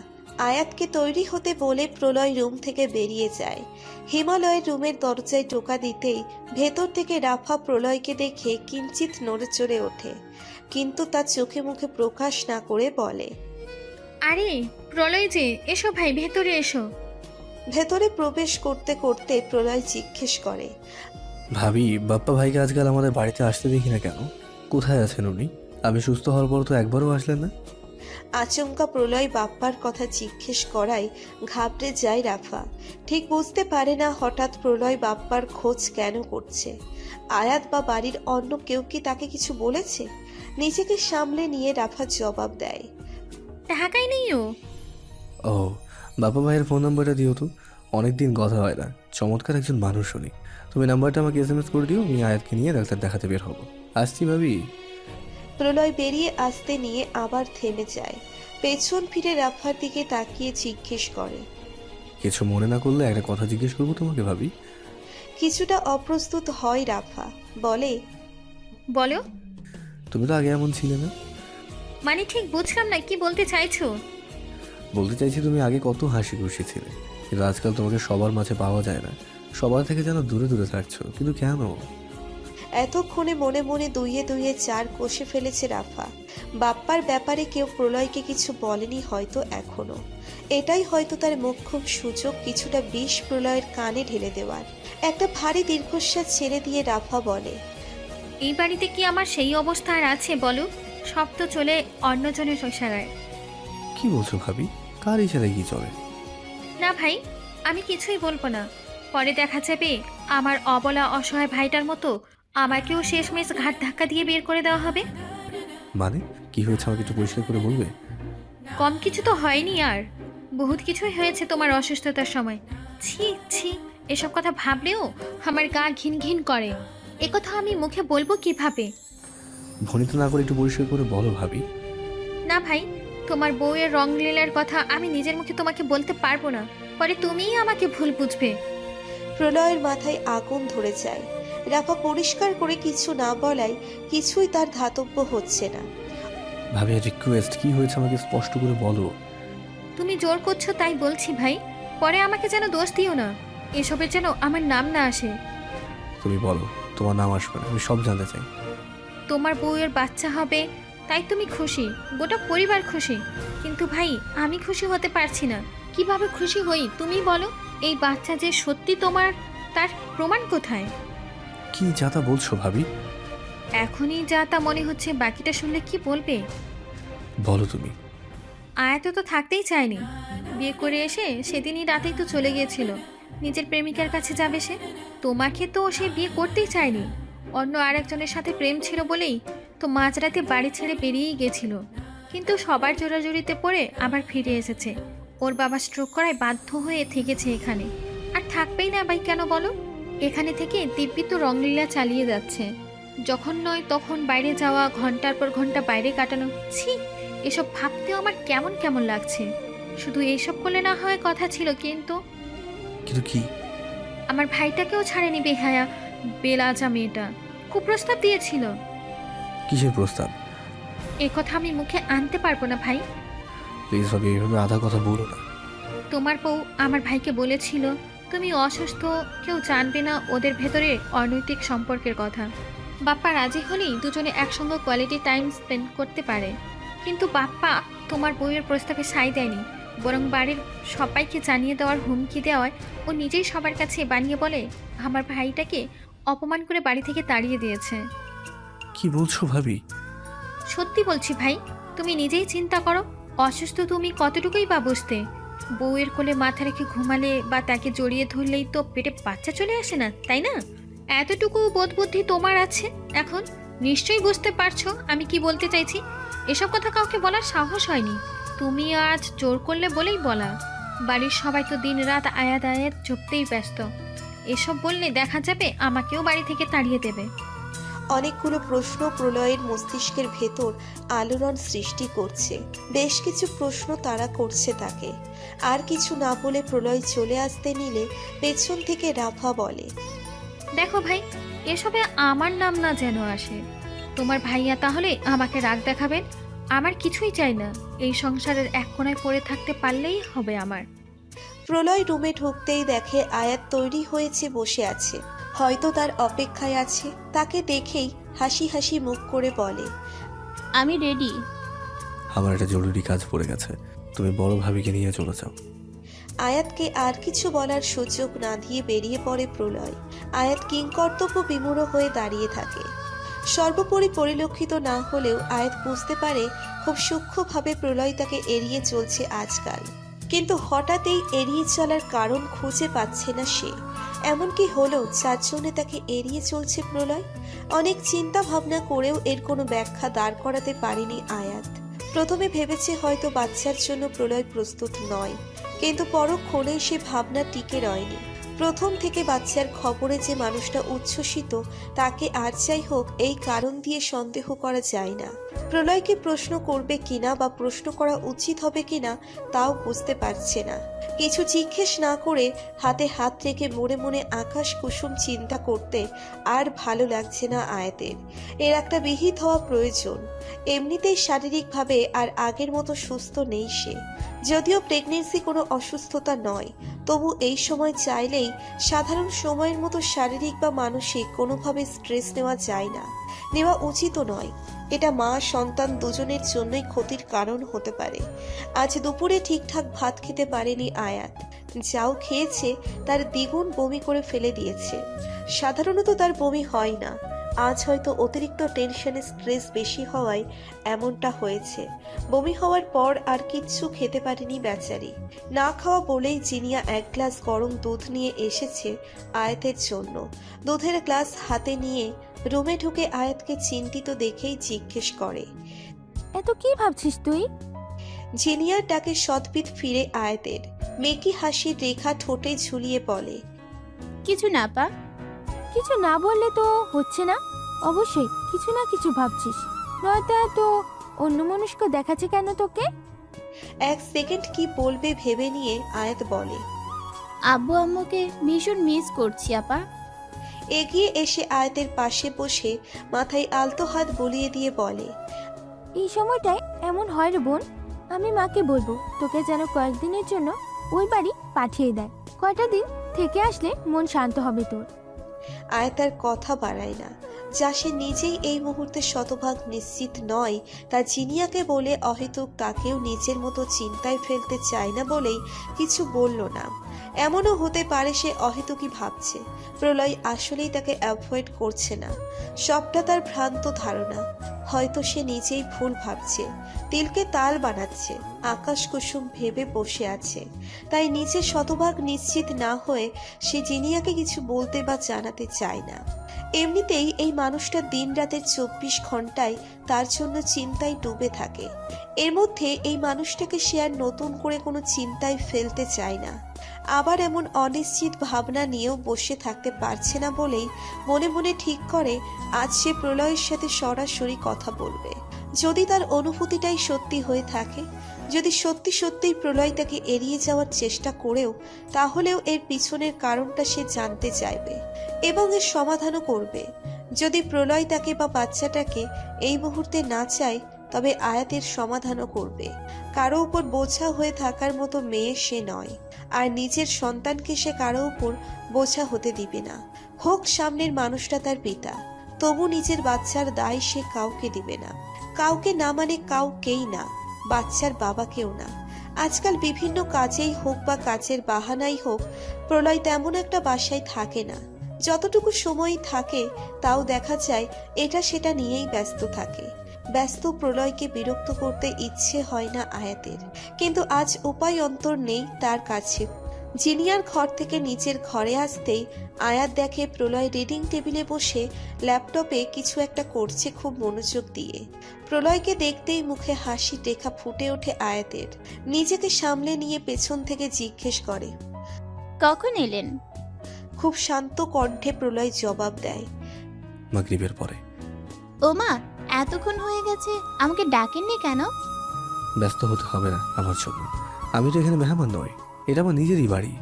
আয়াতকে তৈরি হতে বলে প্রলয় রুম থেকে বেরিয়ে যায়। হিমালয়ের রুমের দরজায় টোকা দিতেই ভেতর থেকে রাফা প্রলয়কে দেখে কিঞ্চিত নড়েচড়ে ওঠে, কিন্তু তার চোখে মুখে প্রকাশ না করে বলে, আরে প্রলয় যে, এসো ভাই ভেতরে এসো। ভেতরে প্রবেশ করতে করতে প্রলয় জিজ্ঞেস করে, ভাবি, বাপ্পা ভাইকে আজকাল আমাদের বাড়িতে আসতে দেখি না কেন? কোথায় আছেন উনি? আমি সুস্থ হওয়ার পর তো একবারও আসলেন না। আচমকা প্রলয় বাপ্পার কথা জিজ্ঞেস করায় ঘাবড়ে যায় রাফা। ঠিক বুঝতে পারে না হঠাৎ প্রলয় বাপ্পার খোঁজ কেন করছে। আয়াত বা বাড়ির অন্য কেউ কি তাকে কিছু বলেছে? নিজেকে সামলে নিয়ে রাফা জবাব দেয়, ঢাকায় নেই ও। ও, বাপ্পা ভাইয়ের ফোন নাম্বারটা দিও তো, অনেকদিন কথা হয় না। চমৎকার একজন মানুষ উনি। তুমি নাম্বারটা আমাকে SMS করে দিও, আমি আয়াতকে নিয়ে ডাক্তার দেখাতে বের হবো। আসছি ভাবি। প্রলয় বেরিয়ে আসতে নিয়ে আবার থেমে যায়। পেছন ফিরে রাফার দিকে তাকিয়ে জিজ্ঞেস করে, কিছু মনে না করলে একটা কথা জিজ্ঞেস করবো তোমাকে ভাবি। কিছুটা অপ্রস্তুত হয় রাফা, বলে, বলো। তুমি তো আগে এমন ছিলে না। মানে ঠিক বুঝলাম না, কি বলতে চাইছো? বলতে চাইছি তুমি আগে কত হাসি খুশি ছিলে, কিন্তু আজকাল তোমাকে সবার মাঝে পাওয়া যায় না। সবার থেকে যেন দূরে দূরে থাকছো, কিন্তু কেন? এতক্ষণে মনে মনে দুইয়ে দুইয়ে 4 কষে ফেলেছে রাফা। বাপ্পার ব্যাপারে কেউ প্রলয়কে কিছু বলেনি হয়তো এখনো। এটাই হয়তো তার মোক্ষম সুযোগ কিছুটা বিষ প্রলয়ের কানে ঢেলে দেওয়ার। একটা ভারী দীর্ঘশ্বাস ছেড়ে দিয়ে রাফা বলে, এই বাড়িতে কি আমার সেই অবস্থা আর আছে বলো? সব তো চলে অন্যজনের ইশারায়। কি বলছো ভাবি? কার ইশারায় কি চলে? না ভাই, আমি কিছুই বলবো না। পরে দেখা যাবে আমার অবলা অসহায় ভাইটার মতো আমাকেও শেষমেশ ঘাট ধাক্কা দিয়ে বের করে দেওয়া হবে। মানে কি হয়েছে আমাকে একটু পরিষ্কার করে বলবে? কম কিছু তো হয়নি, আর বহুত কিছুই হয়েছে তোমার অসুস্থতার সময়। ছি ছি, এসব কথা ভাবলেও আমার গা ঘিন ঘিন করে। একথা আমি মুখে বলবো কিভাবে? ভনিত না করে একটু পরিষ্কার করে বলো ভাবি। না ভাই, তোমার বউয়ের রংলীলার কথা আমি নিজের মুখে তোমাকে বলতে পারবো না। পরে তুমিই আমাকে ভুল বুঝবে। প্রলয়ের মাথায় আগুন ধরে যায়। রাফা পরিষ্কার করে কিছু না বলায় কিছুই তার ধাতব্য হচ্ছে না। ভাবি রিকোয়েস্ট, কি হয়েছে আমাকে স্পষ্ট করে বলো। তুমি জোর করছো তাই বলছি ভাই। পরে আমাকে যেন দোষ দিও না, এসবের যেন আমার নাম না আসে। তুমি বলো, তোমার নাম আসবে না, আমি সব জানতে চাই। তোমার বউয়ের বাচ্চা হবে তাই তুমি খুশি, গোটা পরিবার খুশি। কিন্তু ভাই, আমি খুশি হতে পারছি না। কিভাবে খুশি হই তুমি বলো? এই বাচ্চা যে সত্যি তোমার, তার প্রমাণ কোথায়? কি যা তা বলছো ভাবি? এখনই যা তা মনে হচ্ছে, বাকিটা শুনলে কি বলবে? বলো তুমি। আয়াত তো থাকতেই চায়নি। বিয়ে করে এসে সেদিনই রাতেই তো চলে গিয়েছিল। নিজের প্রেমিকার কাছে যাবে সে? তোমাকে তো সে বিয়ে করতেই চায়নি। অন্য আরেকজনের সাথে প্রেম ছিল বলেই তো মাঝরাতে বাড়ি ছেড়ে বেরিয়েই গেছিল। কিন্তু সবার জোরাজুরিতে পড়ে আবার ফিরে এসেছে। ওর বাবা স্ট্রোক করায় বাধ্য হয়ে থেকেছে এখানে। আর থাকবেই না ভাই, কেন বলো? এখানে থেকে দিব্যি তো রংলীলা চালিয়ে যাচ্ছে। যখন নয় তখন বাইরে যাওয়া, ঘন্টার পর ঘন্টা বাইরে কাটানো। ছি, এসব ভাবতেও আমার কেমন কেমন লাগছে। শুধু এইসব করলে না হয় কথা ছিল, কিন্তু কিন্তু কি? আমার ভাইটাকেও ছাড়েনি বেহায়া বেলাজা মেয়েটা। কুপ্রস্তাব দিয়েছিল। কিসের প্রস্তাব? এ কথা আমি মুখে আনতে পারবো না ভাই। প্লিজ ভাবি, এইভাবে আধা কথা বলো না। তোমার বউ আমার ভাইকে বলেছিল তুমি অসুস্থ, কেউ জানবে না ওদের ভেতরে অনৈতিক সম্পর্কের কথা। বাপ্পা রাজি হলেই দুজনে একসঙ্গে কোয়ালিটি টাইম স্পেন্ড করতে পারে। কিন্তু বাপ্পা তোমার বউয়ের প্রস্তাবে সাই দেয়নি, বরং বাড়ির সবাইকে জানিয়ে দেওয়ার হুমকি দেওয়ায় ও নিজেই সবার কাছে বানিয়ে বলে আমার ভাইটাকে অপমান করে বাড়ি থেকে তাড়িয়ে দিয়েছে। কি বলছো ভাবি? সত্যি বলছি ভাই, তুমি নিজেই চিন্তা করো। অসুস্থ তুমি কতটুকুই বা বুঝতে? বউয়ের কোলে মাথা রেখে ঘুমালে বা তাকে জড়িয়ে ধরলেই তো পেটে বাচ্চা চলে আসে না, তাই না? এতটুকু বোধ বুদ্ধি তোমার আছে এখন। নিশ্চয়ই বুঝতে পারছো আমি কি বলতে চাইছি। এসব কথা কাউকে বলার সাহস হয়নি। তুমি আজ জোর করলে বলেই বলা। বাড়ির সবাই তো দিন রাত আয়াত আয়াত জপতেই ব্যস্ত। এসব বললে দেখা যাবে আমাকেও বাড়ি থেকে তাড়িয়ে দেবে। অনেকগুলো প্রশ্ন প্রলয়ের মস্তিষ্কের ভেতর আলোড়ন সৃষ্টি করছে। বেশ কিছু প্রশ্ন তারা করছে তাকে। আর কিছু না বলে প্রলয় চলে আসতে নিলে পেছন থেকে রাফা বলে, দেখো ভাই, এসবে আমার নাম না যেন আসে। তোমার ভাইয়া তাহলে আমাকে রাগ দেখাবেন। আমার কিছুই চাই না, এই সংসারের এক কোণায় পড়ে থাকতে পারলেই হবে আমার। প্রলয় রুমে ঢুকতেই দেখে আয়াত তৈরি হয়েছে বসে আছে, হয়তো তার অপেক্ষায় আছে। তাকে দেখেই হাসি হাসি মুখ করে বলে, আমি রেডি। আমার একটা জরুরি কাজ পড়ে গেছে, তুমি বড় ভাবিকে নিয়ে চলে যাও। আয়াতকে আর কিছু বলার সুযোগ না দিয়ে বেরিয়ে পড়ে প্রলয়। আয়াত কিংকর্তব্য বিমূঢ় হয়ে দাঁড়িয়ে থাকে। সর্বোপরি পরিলক্ষিত না হলেও আয়াত বুঝতে পারে খুব সূক্ষ্মভাবে প্রলয় তাকে এড়িয়ে চলছে আজকাল। কিন্তু হঠাৎই এড়িয়ে চলার কারণ খুঁজে পাচ্ছে না সে। এমন কি হলো যার জন্য তাকে এড়িয়ে চলছে প্রলয়? অনেক চিন্তা ভাবনা করেও এর কোনো ব্যাখ্যা দাঁড় করাতে পারেনি আয়াত। প্রথমে ভেবেছে হয়তো বাচ্চার জন্য প্রলয় প্রস্তুত নয়, কিন্তু পরক্ষণেই সে ভাবনা টিকে রয়নি। প্রথম থেকে বাচ্চার খবরে যে মানুষটা উচ্ছ্বসিত, তাকে আর যাই হোক এই কারণ দিয়ে সন্দেহ করা যায় না। প্রলয়কে প্রশ্ন করবে কিনা বা প্রশ্ন করা উচিত হবে কিনা তাও বুঝতে পারছে না। কিছু জিজ্ঞেস না করে হাতে হাত রেখে মনে মনে আকাশ কুসুম চিন্তা করতে আর ভালো লাগছে না আয়াতের। এর একটা বিহিত হওয়া প্রয়োজন। এমনিতেই শারীরিকভাবে আর আগের মতো সুস্থ নেই সে। যদিও প্রেগনেন্সি কোনো অসুস্থতা নয়, তবু এই সময় চাইলেই সাধারণ সময়ের মতো শারীরিক বা মানসিক কোনোভাবে স্ট্রেস নেওয়া যায় না, নেওয়া উচিতও নয়। এটা মা সন্তান দুজনের জন্যই ক্ষতির কারণ হতে পারে। আজ দুপুরে ঠিকঠাক ভাত খেতে পারেনি আয়াত। যাও খেয়েছে তার দ্বিগুণ বমি করে ফেলে দিয়েছে। সাধারণত তার বমি হয় না, আজ হয়তো অতিরিক্ত টেনশনে স্ট্রেস বেশি হওয়ায় এমনটা হয়েছে। বমি হওয়ার পর আর কিচ্ছু খেতে পারেনি বেচারি। না খাওয়া বলেই জিনিয়া এক গ্লাস গরম দুধ নিয়ে এসেছে আয়াতের জন্য। দুধের গ্লাস হাতে নিয়ে রুমে ঢুকে আয়াতকে চিন্তিত দেখেই জিজ্ঞেস করে। এত কি ভাবছিস তুই? জিনিয়ার ডাকে সদ্বিদ ফিরে আয়াতের মেকি হাসির রেখা ঠোঁটে ঝুলিয়ে বলে, কিছু না আপা। কিছু না বললে তো হচ্ছে না, অবশ্যই কিছু না কিছু ভাবছিস, নয়তো এত অন্যমনস্ক দেখাচ্ছে কেন তোকে? এক সেকেন্ড কি বলবে ভেবে নিয়ে আয়াত বলে, আব্বু আম্মুকে ভীষণ মিস করছি আপা। এগিয়ে এসে আয়াতের পাশে বসে মাথায় আলতো হাত বুলিয়ে দিয়ে বলে, এই সময়টায় এমন হয় রে বোন, আমি মাকে বলবো তোকে যেন কয়েকদিনের জন্য ওই বাড়ি পাঠিয়ে দেয়। কয়টা দিন থেকে আসলে মন শান্ত হবে তোর। আয়াত আর কথা বাড়ায় না। যা সে নিজেই এই মুহূর্তে শতভাগ নিশ্চিত নয় তা জিনিয়াকে বলে অহেতুক তাকেও নিজের মতো চিন্তায় ফেলতে চায় না বলেই কিছু বলল না। এমনও হতে পারে সে অহেতুকই ভাবছে, প্রলয় আসলেই তাকে অ্যাভয়েড করছে না। সবটা তার ভ্রান্ত ধারণা। হয়তো সে নিজেই ভুল ভাবছে, তিলকে তাল বানাচ্ছে, আকাশ কুসুম ভেবে বসে আছে। তাই নিজে শতভাগ নিশ্চিত না হয়ে সে জিনিয়াকে কিছু বলতে বা জানাতে চায় না। এমনিতেই এই মানুষটা দিন রাতের 24 ঘন্টায় তার জন্য চিন্তায় ডুবে থাকে। এর মধ্যে এই মানুষটাকে সে আর নতুন করে কোনো চিন্তায় ফেলতে চায় না। আবার এমন অনিশ্চিত ভাবনা নিয়েও বসে থাকতে পারছে না বলেই মনে মনে ঠিক করে আজ সে প্রলয়ের সাথে সরাসরি কথা বলবে। যদি তার অনুভূতিটাই সত্যি হয়ে থাকে, যদি সত্যি সত্যিই প্রলয় তাকে এড়িয়ে যাওয়ার চেষ্টা করেও, তাহলেও এর পিছনের কারণটা সে জানতে চাইবে এবং এর সমাধানও করবে। যদি প্রলয় তাকে বা বাচ্চাটাকে এই মুহূর্তে না চায়, তবে আয়াতের সমাধানও করবে। কারো উপর বোঝা হয়ে থাকার মতো মেয়ে সে নয়, আর নিজের সন্তানকে সে কারো উপর বোঝা হতে দিবে না। হোক সামনের মানুষটা তার পিতা, তবু নিজের বাচ্চার দায় সে কাউকে দিবে না। কাউকে না মানে কাউকেই না, বাচ্চার বাবাকেও না। আজকাল বিভিন্ন কাজেই হোক বা কাজের বাহানাই হোক, প্রলয় তেমন একটা বাসায় থাকে না। যতটুকু সময় থাকে তাও দেখা যায় এটা সেটা নিয়েই ব্যস্ত থাকে। ব্যস্ত প্রলয়কে বিরক্ত করতে ইচ্ছে হয় না আয়াতের, কিন্তু আজ উপায় অন্তর নেই তার কাছে। জিনিয়ার ঘর থেকে নিচের ঘরে আসতেই আয়াত দেখে প্রলয় রিডিং টেবিলে বসে ল্যাপটপে কিছু একটা করছে খুব মনোযোগ দিয়ে। প্রলয়কে দেখতেই মুখে হাসি রেখা ফুটে ওঠে আয়াতের। নিজেকে সামলে নিয়ে পেছন থেকে জিজ্ঞেস করে, কখন এলেন? খুব শান্ত কণ্ঠে প্রলয় জবাব দেয়, মাগরিবের পরে। ওমা, এতক্ষণ হয়ে গেছে, আমাকে ডাকেননি কেন? ব্যস্ত হতে হবে না আমার জন্য, আমি তো এখানে মেহমান নই, এটা আমার নিজেরই বাড়ি।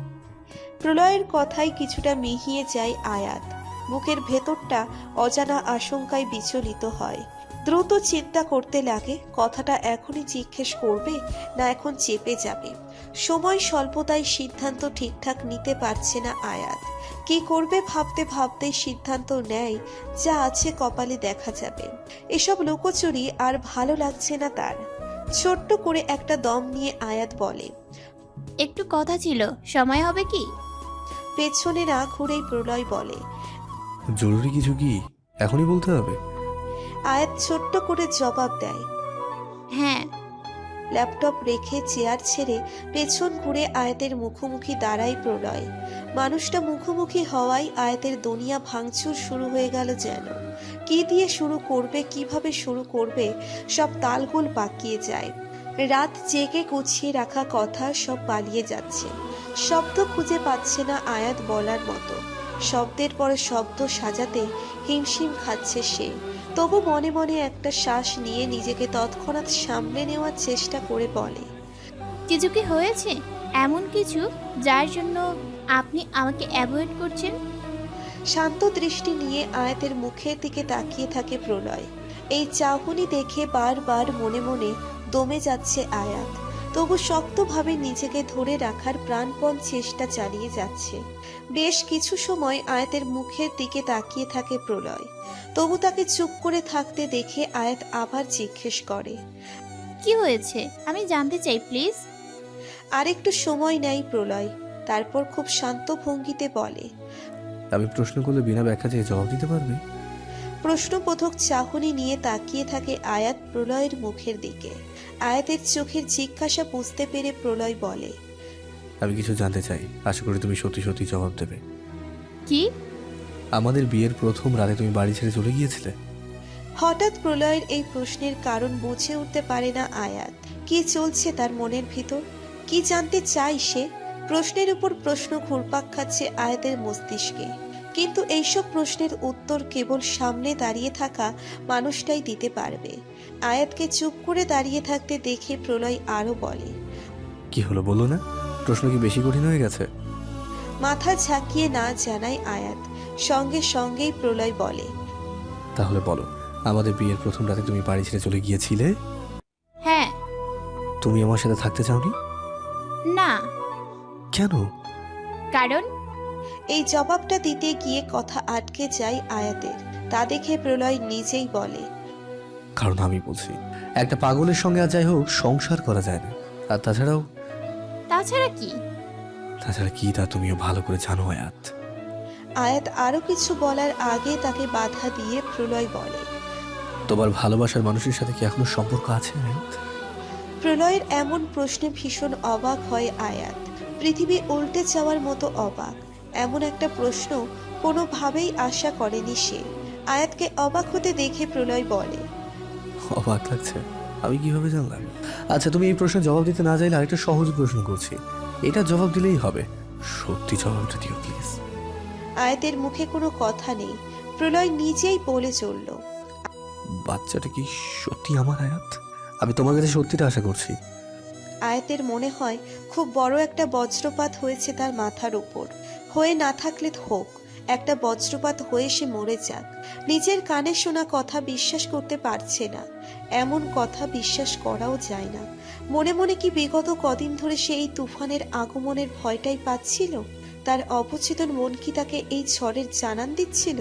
প্রলয়ের কথায় কিছুটা মিহিয়ে যায় আয়াত। বুকের ভেতরটা অজানা আশঙ্কায় বিচলিত হয়। দ্রুত চিন্তা করতে লাগে কথাটা এখনই জিজ্ঞেস করবে না এখন চেপে যাবে। সময় স্বল্পতায় সিদ্ধান্ত ঠিকঠাক নিতে পারছে না আয়াত। কি করবে ভাবতে ভাবতেই সিদ্ধান্ত নেয় যা আছে কপালে দেখা যাবে। এসব লুকোচুরি আর ভালো লাগছে না তার। ছোট্ট করে একটা দম নিয়ে আয়াত বলে, একটু কথা ছিল, সময় হবে কি? পেছনে না ঘুরেই প্রলয় বলে, জরুরি কিছু কি এখনই বলতে হবে? আয়াত ছোট্ট করে জবাব দেয়। হ্যাঁ। ল্যাপটপ রেখে চেয়ার ছেড়ে পেছন ঘুরে আয়াতের মুখোমুখি দাঁড়ায় প্রলয়। মানুষটা মুখোমুখি হওয়ায় আয়াতের দুনিয়া ভাঙচুর শুরু হয়ে গেল যেন। কি দিয়ে শুরু করবে, কিভাবে শুরু করবে, সব তালগোল পাকিয়ে যায়। রাত জেগে গুছিয়ে রাখা কথা সব পালিয়ে যাচ্ছে। শব্দ খুঁজে পাচ্ছে না আয়াত বলার মতো। শব্দের পরে শব্দ সাজাতে হিমশিম খাচ্ছে সে। তবু মনে মনে একটা শ্বাস নিয়ে নিজেকে তৎক্ষণাৎ সামলে নেওয়ার চেষ্টা করে বলে, কিছু কি হয়েছে? এমন কিছু যার জন্য আপনি আমাকে অ্যাভয়েড করছেন? শান্ত দৃষ্টি নিয়ে আয়াতের মুখের দিকে তাকিয়ে থাকে প্রলয়। এই চাহনি দেখে বারবার মনে মনে দমে যাচ্ছে আয়াত। তবু শক্তভাবে নিজেকে ধরে রাখার প্রাণপণ চেষ্টা চালিয়ে যাচ্ছে। বেশ কিছু সময় আয়াতের মুখের দিকে তাকিয়ে থাকে প্রলয়। তবু তাকে চুপ করে থাকতে দেখে আয়াত আবার জিজ্ঞেস করে, কি হয়েছে আমি জানতে চাই প্লিজ। আরেকটু সময় নেয় প্রলয়, তারপর খুব শান্ত ভঙ্গিতে বলে, আমি প্রশ্ন করলে বিনা ব্যাখ্যা চেয়ে জবাব দিতে পারবে? প্রশ্নবোধক চাহনি নিয়ে তাকিয়ে থাকে আয়াত প্রলয়ের মুখের দিকে। আয়াতের চোখের জিজ্ঞাসা বুঝতে পেরে প্রলয় বলে, আমি কিছু জানতে চাই, আশা করি তুমি সত্যি সত্যি জবাব দেবে। কি? আমাদের বিয়ের প্রথম রাতে তুমি বাড়ি ছেড়ে চলে গিয়েছিলে? হঠাৎ প্রলয়ের এই প্রশ্নের কারণ বুঝে উঠতে পারে না আয়াত। কি চলছে তার মনের ভিতর, কি জানতে চায় সে? প্রশ্নের উপর প্রশ্ন ঘুরপাক খাচ্ছে আয়াতের মস্তিষ্কে, কিন্তু এইসব প্রশ্নের উত্তর কেবল সামনে দাঁড়িয়ে থাকা মানুষটাই দিতে পারবে। আয়াতকে চুপ করে দাঁড়িয়ে থাকতে দেখে প্রলয় আরো বলে, কি হলো বলো না, প্রশ্ন কি বেশি কঠিন হয়ে গেছে? মাথা ঝাঁকিয়ে না জানায় আয়াত। সঙ্গে সঙ্গেই প্রলয় বলে, তাহলে বলো, আমাদের বিয়ের প্রথম রাতে তুমি বাড়ি ছেড়ে চলে গিয়েছিলে? হ্যাঁ। তুমি আমার সাথে থাকতে চাওনি? না। কেন? কারণ এই জবাবটা দিতে গিয়ে কথা আটকে যায় আয়াতের। তা দেখে প্রলয় নিজেই বলে, কারণ আমি বলছি, একটা পাগলের সঙ্গে আর যাই হোক সংসার করা যায় না। আর তাছাড়া কি? তাছাড়া কি তা তুমিও ভালো করে জানো আয়াত। আয়াত আরো কিছু বলার আগে তাকে বাধা দিয়ে প্রলয় বলে, তোমার ভালোবাসার মানুষের সাথে কি এখনো সম্পর্ক আছে আয়াত? প্রলয়ের এমন প্রশ্নে ভীষণ অবাক হয় আয়াত। পৃথিবী উল্টে যাওয়ার মতো অবাক। এমন একটা প্রশ্ন কোনোভাবেই আশা করেনি সে। আয়াতকে অবাক হতে দেখে প্রলয় বলে, অবাক লাগছে? আমি কিভাবে জানলাম? আচ্ছা, তুমি এই প্রশ্নের জবাব দিতে না চাইলে আরেকটা সহজ প্রশ্ন করছি, এটা জবাব দিলেই হবে। সত্যি জবাবটা দিও প্লিজ। আয়াতের মুখে কোনো কথা নেই। প্রলয় নিজেই বলে চলল, বাচ্চাটা কি সত্যি আমার আয়াত? আমি তোমার কাছে সত্যিটা আশা করছি। আয়াতের মনে হয় খুব বড় একটা বজ্রপাত হয়েছে তার মাথার উপর। হয়ে না থাকলে হোক, একটা বজ্রপাত হয়ে সে মরে যাক। নিজের কানে শোনা কথা বিশ্বাস করতে পারছে না। এমন কথা বিশ্বাস করাও যায় না। মনে মনে কি বিগত কদিন ধরে সে এই তুফানের আগমনের ভয়টাই পাচ্ছিল? তার অবচেতন মন কি তাকে এই ঝড়ের জানান দিচ্ছিল?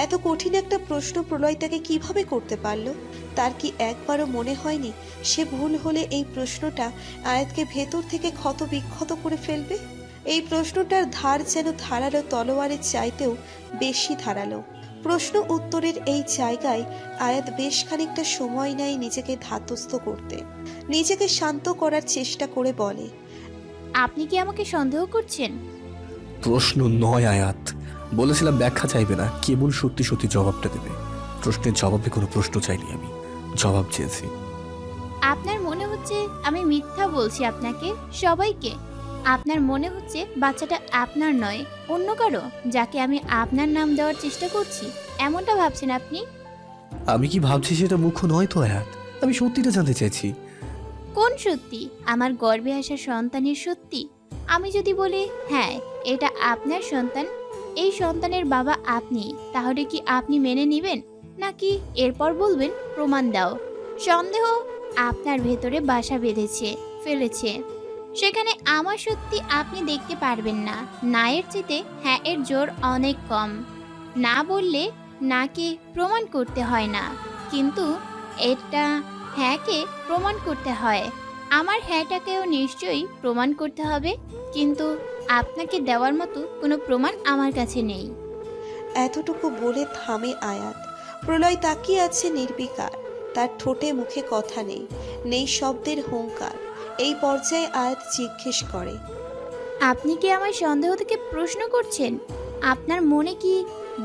এত কঠিন একটা প্রশ্ন প্রলয় তাকে কিভাবে করতে পারলো? তার কি একবারও মনে হয়নি সে ভুল হলে এই প্রশ্নটা আয়াতকে ভেতর থেকে ক্ষত বিক্ষত করে ফেলবে? এই প্রশ্নটার ধার যেন ধারালো তলোয়ারের চাইতেও বেশি ধারালো। প্রশ্ন উত্তরের এই জায়গায় আয়াত বেশ খানিকটা সময় নেয় নিজেকে ধাতস্থ করতে। নিজেকে শান্ত করার চেষ্টা করে বলে, আপনি কি আমাকে সন্দেহ করছেন? প্রশ্ন নয় আয়াত, বলেছিলাম ব্যাখ্যা চাইবে না, কেবল সত্যি সত্যি জবাবটা দেবে। প্রশ্নের জবাবে কোনো প্রশ্ন চাইনি, আমি জবাব চেয়েছি। আপনার মনে হচ্ছে আমি মিথ্যা বলছি আপনাকে, সবাইকে। আপনার মনে হচ্ছে বাচ্চাটা আপনার নয়, অন্য কারো, যাকে আমি আপনার নাম দেওয়ার চেষ্টা করছি, এমনটা ভাবছেন আপনি? আমি কি ভাবছি সেটা মুখ্য নয় তো আয়াত, আমি সত্যিটা জানতে চাইছি। কোন সত্যি? আমার গর্ভে আসা সন্তানের সত্যি? আমি যদি বলি হ্যাঁ এটা আপনার সন্তান, এই সন্তানের বাবা আপনি, তাহলে কি আপনি মেনে নেবেন, নাকি এরপর বলবেন প্রমাণ দাও? সন্দেহ আপনার ভেতরে বাসা বেঁধেছে ফেলেছে, সেখানে আমার সত্যি আপনি দেখতে পারবেন না। না এর চেতে হ্যাঁ এর জোর অনেক কম। না বললে নাকে প্রমাণ করতে হয় না, কিন্তু এটা হ্যাঁকে প্রমাণ করতে হয়। আমার হ্যাঁটাকেও নিশ্চয়ই প্রমাণ করতে হবে, কিন্তু আপনাকে দেওয়ার মতো কোনো প্রমাণ আমার কাছে নেই। এতটুকু বলে থামে আয়াত। প্রলয় তাকিয়ে আছে নির্বিকার। তার ঠোঁটে মুখে কথা নেই, নেই শব্দের হুঙ্কার। এই পর্যায়ে আয়াত জিজ্ঞেস করে, আপনি কি আমার সন্দেহ থেকে প্রশ্ন করছেন? আপনার মনে কি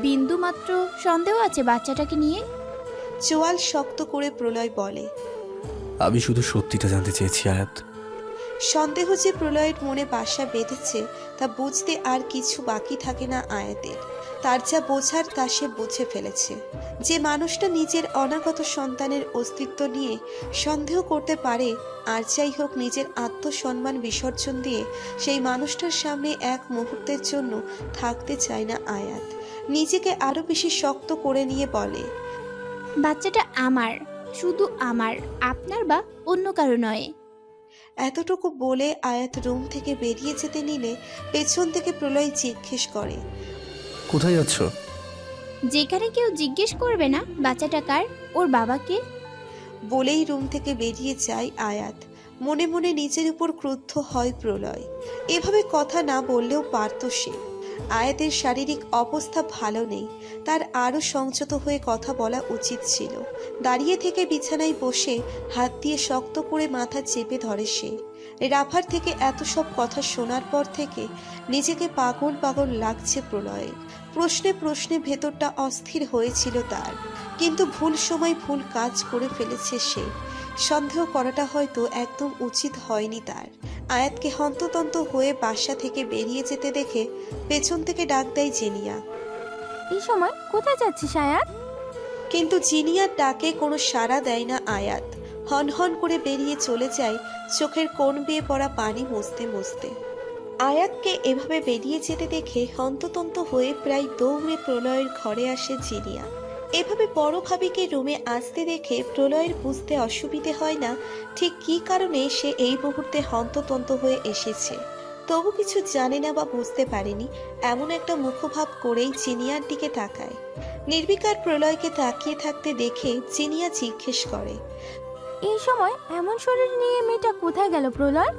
বিন্দু মাত্র সন্দেহ আছে বাচ্চাটাকে নিয়ে? চোয়াল শক্ত করে প্রলয় বলে, আমি শুধু সত্যিটা জানতে চেয়েছি আয়াত। সন্দেহ যে প্রলয়ের মনে বাসা বেঁধেছে তা বুঝতে আর কিছু বাকি থাকে না আয়াতের। তার যা বোঝার তা সে বুঝে ফেলেছে। যে মানুষটা নিজের অনাগত সন্তানের অস্তিত্ব নিয়ে সন্দেহ করতে পারে, আর যাই হোক নিজের আত্মসম্মান বিসর্জন দিয়ে সেই মানুষটার সামনে এক মুহূর্তের জন্য থাকতে চায় না আয়াত। নিজেকে আরো বেশি শক্ত করে নিয়ে বলে, বাচ্চাটা আমার, শুধু আমার, আপনার বা অন্য কারো নয়। এতটুকু বলে আয়াত রুম থেকে বেরিয়ে যেতে নিলে পেছন থেকে প্রলয় জিজ্ঞেস করে, কোথায় যাচ্ছ? যেখানে কেউ জিজ্ঞেস করবে না বাচ্চাটা কার, ওর বাবাকে। বলেই রুম থেকে বেরিয়ে যায় আয়াত। মনে মনে নিজের উপর ক্রুদ্ধ হয় প্রলয়। এভাবে কথা না বললেও পারত সে। আয়াতের শারীরিক অবস্থা ভালো নেই, তার আরও সংযত হয়ে কথা বলা উচিত ছিল। দাঁড়িয়ে থেকে বিছানায় বসে হাত দিয়ে শক্ত করে মাথা চেপে ধরে সে। রাফার থেকে এত সব কথা শোনার পর থেকে নিজেকে পাগল পাগল লাগছে প্রলয়ে। প্রশ্নে প্রশ্নে ভেতরটা অস্থির হয়েছিল তার, কিন্তু ভুল সময় ভুল কাজ করে ফেলেছে সে। সন্দেহ করাটা হয়তো একদম উচিত হয়নি তার। আয়াতকে হন্ততন্ত হয়ে বাসা থেকে বেরিয়ে যেতে দেখে পেছন থেকে ডাক দেয় জিনিয়া। এই সময় কোথায় যাচ্ছিস আয়াত? কিন্তু জিনিয়ার ডাকে কোনো সাড়া দেয় না আয়াত। হন হন করে বেরিয়ে চলে যায়, চোখের কোণ বেয়ে পড়া পানি মুছতে মুছতে। আয়াতকে এভাবে বেরিয়ে যেতে দেখে হন্ততন্ত হয়ে প্রায় দৌড়ে প্রলয়ের ঘরে আসে জিনিয়া। এভাবে বড় ভাবিকে রুমে আসতে দেখে প্রলয়ের বুঝতে অসুবিধে হয় না ঠিক কী কারণে সে এই মুহূর্তে হন্ততন্ত হয়ে এসেছে। তবু কিছু জানে না বা বুঝতে পারেনি, এমন একটা মুখভাব করেই জিনিয়ার দিকে তাকায়। নির্বিকার প্রলয়কে তাকিয়ে থাকতে দেখে জিনিয়া জিজ্ঞেস করে, এই সময় এমন শরীর নিয়ে মেয়েটা কোথায় গেল প্রলয়?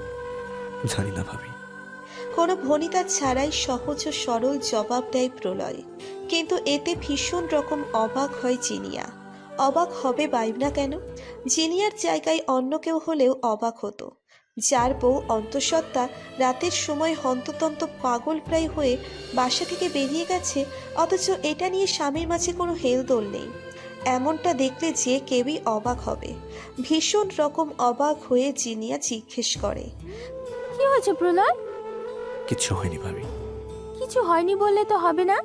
জানি না ভাবি। কোনো ভনিতা ছাড়াই সহজ ও সরল জবাব দেয় প্রলয়। কিন্তু এতে ভীষণ রকম অবাক হয় জিনিয়া। অবাক হবে বাইবনা কেন? জিনিয়ার জায়গায় অন্য কেউ হলেও অবাক হতো। যার বউ অন্তঃসত্ত্বা রাতের সময় হন্ততন্ত পাগল প্রায় হয়ে বাসা থেকে বেরিয়ে গেছে, অথচ এটা নিয়ে স্বামীর মাঝে কোনো হেলদোল নেই। এমনটা দেখলে যে কেউই অবাক হবে। ভীষণ রকম অবাক হয়ে জিনিয়া জিজ্ঞেস করে, কি হয়েছে প্রলয়? কিচ্ছু হয়নি ভাবি। কিছু হয়নি বললে তো হবে না,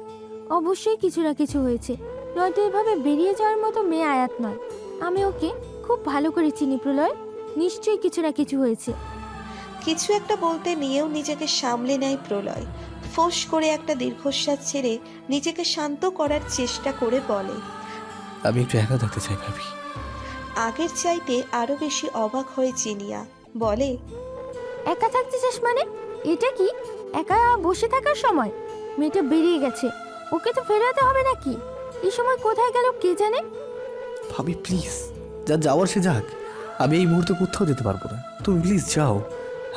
অবশ্যই কিছু না কিছু হয়েছে, নয়তো এভাবে বেরিয়ে যাওয়ার মতো মেয়ে আয়াত নয়। আমি ওকে খুব ভালো করে চিনি প্রলয়, নিশ্চয়ই কিছু না কিছু হয়েছে। কিছু একটা বলতে নিয়েও নিজেকে সামলে নেয় প্রলয়। ফোঁস করে একটা দীর্ঘশ্বাস ছেড়ে নিজেকে শান্ত করার চেষ্টা করে বলে, আমি একটু একা থাকতে চাই ভাবি। আগের চাইতে আরো বেশি অবাক হয়ে জিনিয়া বলে, একা থাকতে চাস মানে? এটা কি একা বসে থাকার সময়? মেয়েটা বেরিয়ে গেছে, ওকে তো ফেরাতে হবে নাকি? এই সময় কোথায় গেল কে জানে। ভাবি প্লিজ, যা যাওয়ার সে যাক, আমি এই মুহূর্তে কোথাও যেতে পারবো না। তুমি প্লিজ যাও,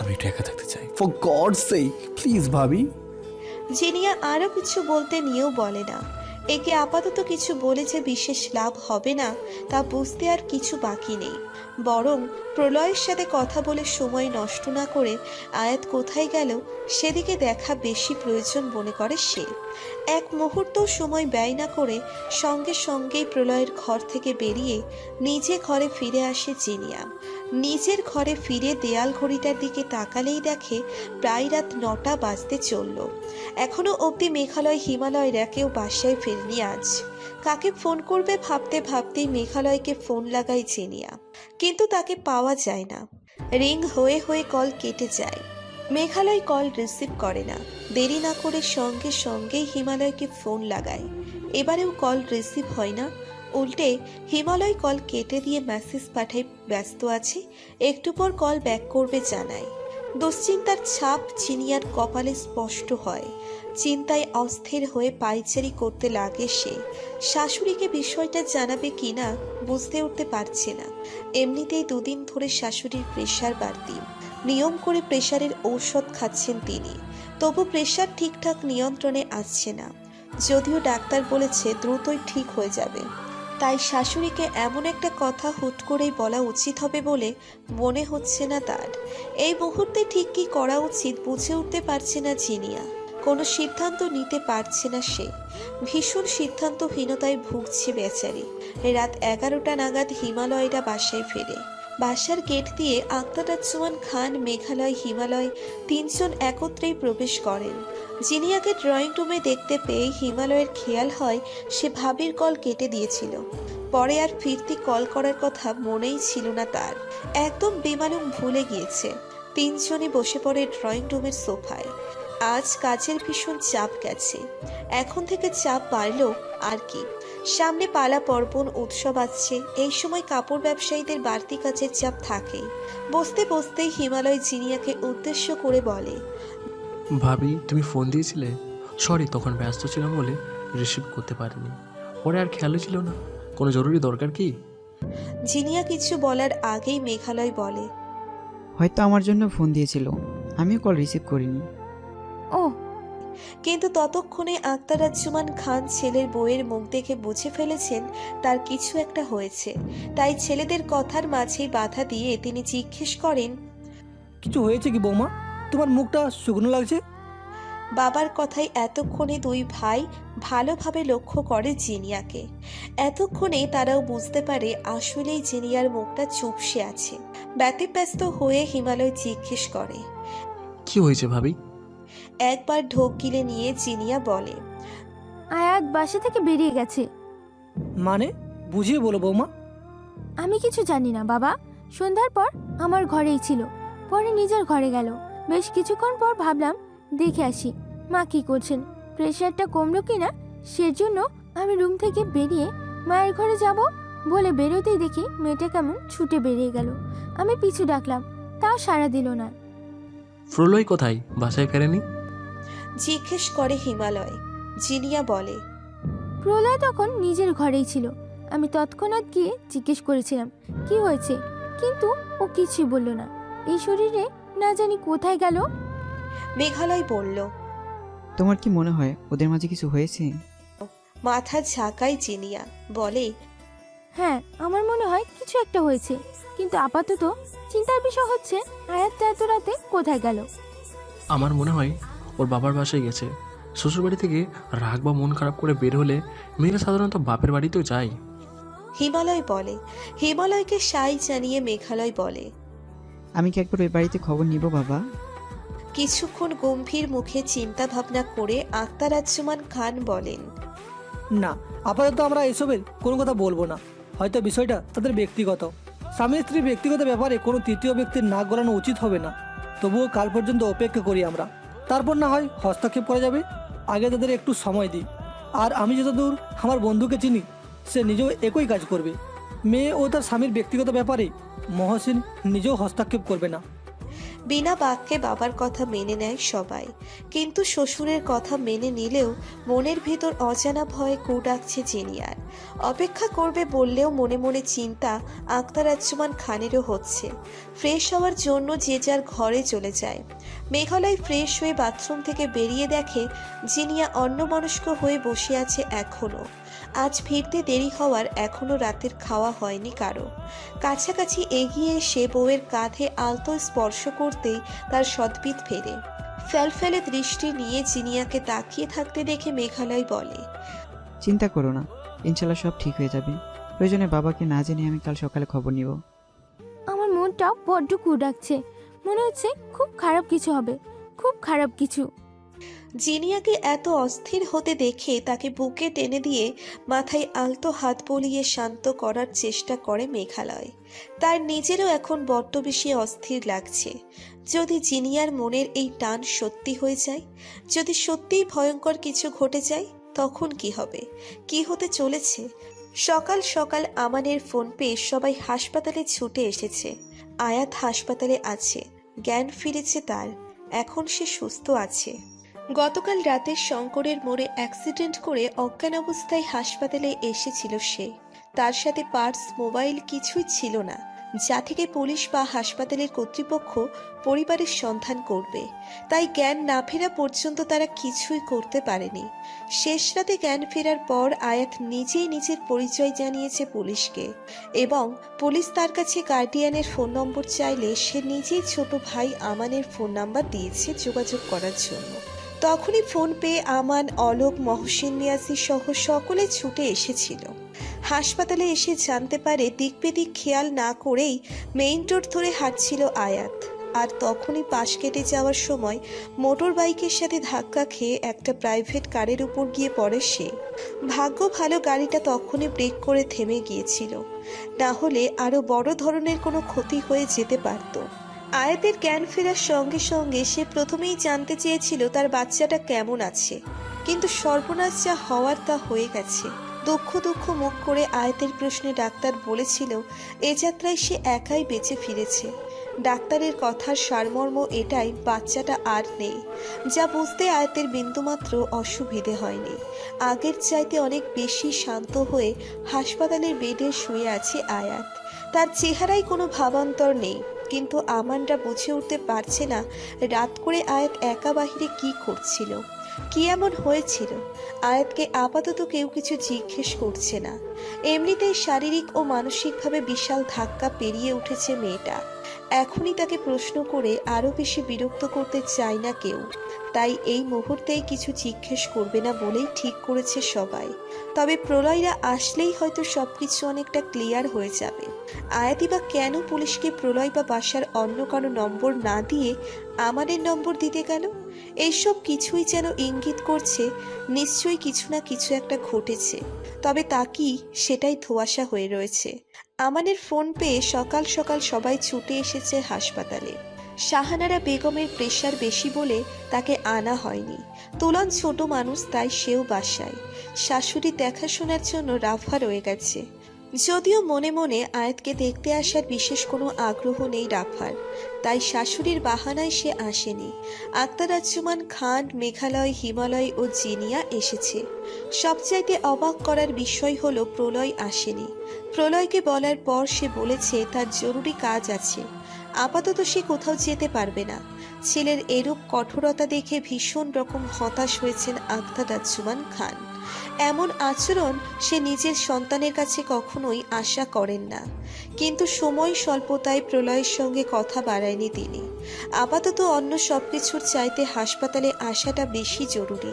আমি একটু একা থাকতে চাই, ফর গডস সেক প্লিজ ভাবি। জিনিয়া আরো কিছু বলতে নিয়েও বলে না। একে আপাতত কিছু বলে যে বিশেষ লাভ হবে না তা বুঝতে আর কিছু বাকি নেই। বরং প্রলয়ের সাথে কথা বলে সময় নষ্ট না করে আয়াত কোথায় গেল সেদিকে দেখা বেশি প্রয়োজন মনে করে সে। এক মুহূর্ত সময় ব্যয় না করে সঙ্গে সঙ্গেই প্রলয়ের ঘর থেকে বেরিয়ে নিজে ঘরে ফিরে আসে জিনিয়া। নিজের ঘরে ফিরে দেয়াল ঘড়িটার দিকে তাকালেই দেখে প্রায় রাত 9টা বাজতে চলল। এখনো অবধি মেঘালয় হিমালয়রা কেউ বাসায় ফেরেনি আজ। কাকে ফোন করবে ভাবতে ভাবতেই মেঘালয়কে ফোন লাগায় জিনিয়া, কিন্তু তাকে পাওয়া যায় না। রিং হয়ে হয়ে কল কেটে যায়। মেঘালয় কল রিসিভ করে না। দেরি না করে সঙ্গে সঙ্গেই হিমালয়কে ফোন লাগায়। এবারেও কল রিসিভ হয় না। উল্টে হিমালয় কল কেটে দিয়ে মেসেজ পাঠায় ব্যস্ত আছে, একটু পর কল ব্যাক করবে জানায়। দুশ্চিন্তার ছাপ জিনিয়ার কপালে স্পষ্ট হয়। চিন্তায় অস্থির হয়ে পায়চারি করতে লাগে সে। শাশুড়িকে বিষয়টা জানাবে কিনা বুঝতে উঠতে পারছে না। এমনিতেই 2 দিন ধরে শাশুড়ির প্রেশার বাড়তি। নিয়ম করে প্রেশারের ঔষধ খাচ্ছেন তিনি, তবু প্রেশার ঠিকঠাক নিয়ন্ত্রণে আসছে না। যদিও ডাক্তার বলেছে দ্রুতই ঠিক হয়ে যাবে, তাই শাশুড়িকে এমন একটা কথা হুট করেই বলা উচিত হবে বলে মনে হচ্ছে না তার। এই মুহূর্তে ঠিক কী করা উচিত বুঝে উঠতে পারছে না জিনিয়া। কোনো সিদ্ধান্ত নিতে পারছে না সে। ভীষণ সিদ্ধান্তহীনতায় ভুগছে বেচারি। রাত 11টা নাগাদ হিমালয়রা বাসায় ফেরে। বাসার গেট দিয়ে আখতারুজ্জামান খান, মেঘালয়, হিমালয় 3 জন একত্রেই প্রবেশ করেন। জিনিয়াকে ড্রয়িং রুমে দেখতে পেয়ে হিমালয়ের খেয়াল হয় সে ভাবির কল কেটে দিয়েছিল। পরে আর ফিরতি কল করার কথা মনেই ছিল না তার। একদম বেমালুম ভুলে গিয়েছে। 3 জনই বসে পড়ে ড্রয়িং রুমের সোফায়। আজ কাজের ভীষণ চাপ গেছে, এখন থেকে চাপ বাড়লো আর কি। সামনে পালা পার্বণ উৎসব আসছে, এই সময় কাপড় ব্যবসায়ীদের বাড়তি কাজের চাপ থাকেই। বসতে বসতেই হিমালয় জিনিয়াকে উদ্দেশ্য করে বলে, ভাবি তুমি ফোন দিয়েছিলে? সরি, তখন ব্যস্ত ছিলাম বলে রিসিভ করতে পারিনি। পরে আর খেয়ালও ছিল না। কোনো জরুরি দরকার কি? জিনিয়া কিছু বলার আগেই মেঘালয় বলে, হয়তো আমার জন্য ফোন দিয়েছিল, আমিও কল রিসিভ করিনি। ও কিন্তু ততক্ষণে আখতারুজ্জামান খান ছেলের বউয়ের মুখ দেখে বুঝে ফেলেছেন তার কিছু একটা হয়েছে। তাই ছেলেদের কথার মাঝেই বাধা দিয়ে তিনি জিজ্ঞেস করেন, কিছু হয়েছে কি বৌমা? তোমার মুখটা শুকনো লাগছে। বাবার কথায় এতক্ষণে দুই ভাই ভালোভাবে লক্ষ্য করে জিনিয়াকে। এতক্ষণে তারাও বুঝতে পারে আসলেই জিনিয়ার মুখটা চুপসে আছে। ব্যতিব্যস্ত হয়ে হিমালয় জিজ্ঞেস করে। কি হয়েছে ভাবি? একবার ঢোক গিলে নিয়ে জিনিয়া বলে, আয়াত বাসা থেকে বেরিয়ে গেছে। মানে বুঝিয়ে বলো বৌমা। আমি কিছু জানি না বাবা। সন্ধ্যার পর আমার ঘরেই ছিল, পরে নিজের ঘরে গেল। বেশ কিছুক্ষণ পর ভাবলাম দেখে আসি মা কি করছেন, প্রেশারটা কমলো কিনা। সেজন্য আমি রুম থেকে বেরিয়ে মায়ের ঘরে যাব বলে বেরোতেই দেখি মেয়েটা কেমন ছুটে বেরিয়ে গেল। আমি পিছু ডাকলাম, তাও সাড়া দিল না। প্রলয় কোথায়? বাসায় ফেরেনি? জিজ্ঞেস করে হিমালয়। জিনিয়া বলে, প্রলয় তখন নিজের ঘরেই ছিল। আমি তৎক্ষণাৎ গিয়ে জিজ্ঞেস করেছিলাম কি হয়েছে, কিন্তু ও কিছুই বলল না। এই শরীরে না জানি কোথায় গেল। মেঘালয় বলল, তোমার কি মনে হয় ওদের মাঝে কিছু হয়েছে? মাথা ঝাঁকায় জিনিয়া বলে, হ্যাঁ আমার মনে হয় কিছু একটা হয়েছে, কিন্তু আপাতত চিন্তার বিষয় হচ্ছে আয়াতটা এত রাতে কোথায় গেল। আমার মনে হয় ওর বাবার বাসায় গেছে। শ্বশুরবাড়ি থেকে রাগ বা মন খারাপ করে বের হলে মেয়েরা সাধারণত বাপের বাড়িতেও যায়। হিমালয় বলে। হিমালয়কে সাই জানিয়ে মেঘালয় বলে, আমি কি একবার ওই বাড়িতে খবর নিব বাবা? কিছুক্ষণ গম্ভীর মুখে চিন্তা ভাবনা করে আখতারুজ্জামান খান বলেন, না, আপাতত আমরা এসবের কোনো কথা বলবো না। হয়তো বিষয়টা তাদের ব্যক্তিগত। স্বামী স্ত্রীর ব্যক্তিগত ব্যাপারে কোনো তৃতীয় ব্যক্তির নাক গলানো উচিত হবে না। তবুও কাল পর্যন্ত অপেক্ষা করি আমরা, তারপর না হয় হস্তক্ষেপ করা যাবে। আগে তাদের একটু সময় দিই। আর আমি যতদূর আমার বন্ধুকে চিনি, সে নিজেও একই কাজ করবে। মেয়ে ও তার স্বামীর ব্যক্তিগত ব্যাপারে মহসিন নিজেও হস্তক্ষেপ করবে না। বিনা বাক্যে বাবার কথা মেনে নেয় সবাই, কিন্তু শ্বশুরের কথা মেনে নিলেও মনের ভিতর অজানা ভয়ে কু ডাকছে জিনিয়ার। অপেক্ষা করবে বললেও মনে মনে চিন্তা আখতারুজ্জামান খানেরও হচ্ছে। ফ্রেশ হওয়ার জন্য যে যার ঘরে চলে যায়। মেঘালয় ফ্রেশ হয়ে বাথরুম থেকে বেরিয়ে দেখে জিনিয়া অন্যমনস্ক হয়ে বসে আছে এখনও। আজ ফিরতে দেরি হওয়ার এখনও রাতের খাওয়া হয়নি কারো। কাছাকাছি এগিয়ে এসে বউয়ের কাঁধে আলতো স্পর্শ করতেই তার সদ্বিত ফেরে। ফেলফেলে দৃষ্টি নিয়ে জিনিয়াকে তাকিয়ে থাকতে দেখে মেঘালয় বলে, চিন্তা করো না, ইনশাল্লাহ সব ঠিক হয়ে যাবে। প্রয়োজনে বাবাকে না জেনে আমি কাল সকালে খবর নিব। আমার মনটা বড্ড কু ডাকছে, মনে হচ্ছে খুব খারাপ কিছু হবে, খুব খারাপ কিছু। জিনিয়াকে এত অস্থির হতে দেখে তাকে বুকে টেনে দিয়ে মাথায় আলতো হাত বলিয়ে শান্ত করার চেষ্টা করে মেঘালয়। তার নিজেরও এখন বড্ড বেশি অস্থির লাগছে। যদি জিনিয়ার মনের এই টান সত্যি হয়ে যায়, যদি সত্যিই ভয়ঙ্কর কিছু ঘটে যায়, তখন কি হবে, কি হতে চলেছে? সকাল সকাল আমানের ফোন পেয়ে সবাই হাসপাতালে ছুটে এসেছে। আয়াত হাসপাতালে আছে, জ্ঞান ফিরেছে তার, এখন সে সুস্থ আছে। গতকাল রাতে শঙ্করের মোড়ে অ্যাক্সিডেন্ট করে অজ্ঞান অবস্থায় হাসপাতালে এসেছিল সে। তার সাথে পার্স, মোবাইল কিছুই ছিল না, যা থেকে পুলিশ বা হাসপাতালের কর্তৃপক্ষ পরিবারের সন্ধান করবে। তাই জ্ঞান না ফেরা পর্যন্ত তারা কিছুই করতে পারেনি। শেষ রাতে জ্ঞান ফেরার পর আয়াত নিজেই নিজের পরিচয় জানিয়েছে পুলিশকে, এবং পুলিশ তার কাছে গার্ডিয়ানের ফোন নম্বর চাইলে সে নিজেই ছোট ভাই আমানের ফোন নাম্বার দিয়েছে যোগাযোগ করার জন্য। তখনই ফোন পেয়ে আমান, অলোক, মহসিন, নিয়াজি সহ সকলে ছুটে এসেছিল। হাসপাতালে এসে জানতে পারে দিক বেদিক খেয়াল না করেই মেইন রোড ধরে হাঁটছিল আয়াত। আর তখনই পাশ কেটে যাওয়ার সময় মোটর বাইকের সাথে ধাক্কা খেয়ে একটা প্রাইভেট কারের উপর গিয়ে পড়ে সে। ভাগ্য ভালো গাড়িটা তখনই ব্রেক করে থেমে গিয়েছিল, না হলে আরও বড় ধরনের কোনো ক্ষতি হয়ে যেতে পারত। আয়াতের জ্ঞান ফেরার সঙ্গে সঙ্গে সে প্রথমেই জানতে চেয়েছিল তার বাচ্চাটা কেমন আছে, কিন্তু সর্বনাশ যা হওয়ার তা হয়ে গেছে। দুঃখ দুঃখ মুখ করে আয়াতের প্রশ্নে ডাক্তার বলেছিল এ যাত্রায় সে একাই বেঁচে ফিরেছে। ডাক্তারের কথার সারমর্ম এটাই, বাচ্চাটা আর নেই। যা বুঝতে আয়াতের বিন্দুমাত্র অসুবিধে হয়নি। আগের চাইতে অনেক বেশি শান্ত হয়ে হাসপাতালের বেডে শুয়ে আছে আয়াত। তার চেহারায় কোনো ভাবান্তর নেই, কিন্তু আমানরা বুঝে উঠতে পারছে না রাত করে আয়াত একা বাহিরে কি করছিল। কি এমন হয়েছিল? আয়াতকে আপাতত কেউ কিছু জিজ্ঞেস করছে না। এমনিতেই শারীরিক ও মানসিকভাবে বিশাল ধাক্কা পেরিয়ে উঠেছে মেয়েটা। এখনই তাকে প্রশ্ন করে আরো বেশি বিরক্ত করতে চায় না কেউ, তাই এই মুহূর্তেই কিছু জিজ্ঞেস করবে না বলেই ঠিক করেছে সবাই। তবে প্রলয়রা আসলেই হয়তো সবকিছু অনেকটা ক্লিয়ার হয়ে যাবে। আয়াতি বা কেন পুলিশকে প্রলয় বা বাসার অন্য কারো নম্বর না দিয়ে আমাদের নম্বর দিতে গেল? এইসব কিছুই যেন ইঙ্গিত করছে নিশ্চয়ই কিছু না কিছু একটা ঘটেছে। তবে তা কি, সেটাই ধোঁয়াশা হয়ে রয়েছে। আমাদের ফোন পেয়ে সকাল সকাল সবাই ছুটে এসেছে হাসপাতালে। শাহানারা বেগমের প্রেশার বেশি বলে তাকে আনা হয়নি। তুলন ছোট মানুষ, তাই সেও বাসায়। শাশুড়ি দেখাশোনার জন্য রাফা রয়ে গেছে। যদিও মনে মনে আয়াতকে দেখতে আসার বিশেষ কোনো আগ্রহ নেই রাফার, তাই শাশুড়ির বাহানায় সে আসেনি। আখতারুজ্জামান খান, মেঘালয়, হিমালয় ও জিনিয়া এসেছে। সবচাইতে অবাক করার বিষয় হলো প্রলয় আসেনি। প্রলয়কে বলার পর সে বলেছে তার জরুরি কাজ আছে, আপাতত সে কোথাও যেতে পারবে না। ছেলের এরূপ কঠোরতা দেখে ভীষণ রকম হতাশ হয়েছেন আখতারুজ্জামান খান। এমন আচরণ সে নিজের সন্তানের কাছে কখনোই আশা করেন না। কিন্তু সময় স্বল্পতায় প্রলয়ের সঙ্গে কথা বাড়ায়নি তিনি। আপাতত অন্য সবকিছুর চাইতে হাসপাতালে আসাটা বেশি জরুরি।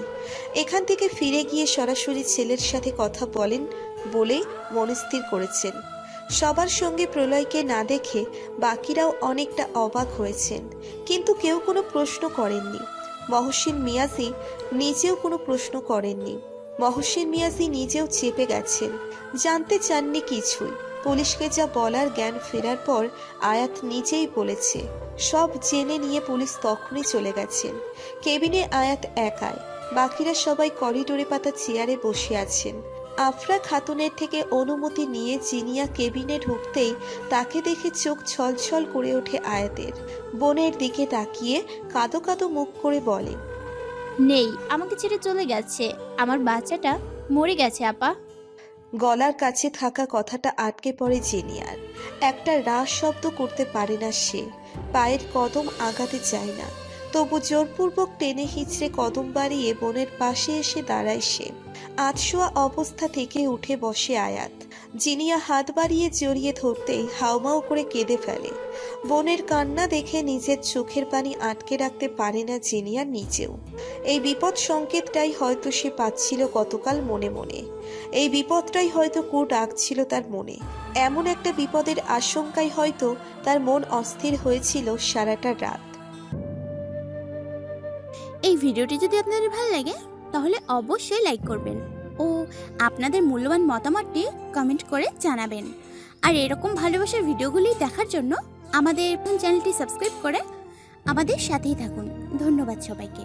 এখান থেকে ফিরে গিয়ে সরাসরি ছেলের সাথে কথা বলেন বলে মনস্থির করেছেন। সবার সঙ্গে প্রলয়কে না দেখে বাকিরাও অনেকটা অবাক হয়েছেন, কিন্তু কেউ কোনো প্রশ্ন করেননি। মহসিন মিয়াজি নিজেও কোনো প্রশ্ন করেননি। মহসিন মিয়াজি নিজেও চেপে গেছেন, জানতে চাননি কিছুই। পুলিশকে যা বলার জ্ঞান ফেরার পর আয়াত নিজেই বলেছে। সব জেনে নিয়ে পুলিশ তখনই চলে গেছেন। কেবিনে আয়াত একাই, বাকিরা সবাই করিডোরে পাতা চেয়ারে বসে আছেন। আফরা খাতুনের থেকে অনুমতি নিয়ে জিনিয়া কেবিনে ঢুকতেই তাকে দেখে চোখ ছলছল করে ওঠে আয়াতের। বোনের দিকে তাকিয়ে কাঁদো কাঁদো মুখ করে বলে, নেই, আমাকে ছেড়ে চলে গেছে। আমার বাচ্চাটা মরে গেছে আপা। গলার কাছে থাকা কথাটা আটকে পড়ে জিনিয়ার। একটা রাস শব্দ করতে পারে না সে, পায়ের কদম আগাতে চায় না। তবু জোরপূর্বক টেনে হিঁচড়ে কদম বাড়িয়ে বোনের পাশে এসে দাঁড়ায় সে। আধশোয়া অবস্থা থেকে উঠে বসে আয়াত। জিনিয়া হাত বাড়িয়ে জড়িয়ে ধরতেই হাউমাউ করে কেঁদে ফেলে। বোনের কান্না দেখে নিজের চোখের পানি আটকে রাখতে পারে না জিনিয়া নিজেও। এই বিপদ সংকেতটাই হয়তো সে পাচ্ছিল গতকাল মনে মনে। এই বিপদটাই হয়তো ডাকছিল তার মনে। এমন একটা বিপদের আশঙ্কায় হয়তো তার মন অস্থির হয়েছিল সারাটা রাত। এই ভিডিওটি যদি আপনাদের ভালো লাগে তাহলে অবশ্যই লাইক করবেন ও আপনাদের মূল্যবান মতামতটি কমেন্ট করে জানাবেন। আর এরকম ভালোবাসার ভিডিওগুলি দেখার জন্য আমাদের চ্যানেলটি সাবস্ক্রাইব করে আমাদের সাথেই থাকুন। ধন্যবাদ সবাইকে।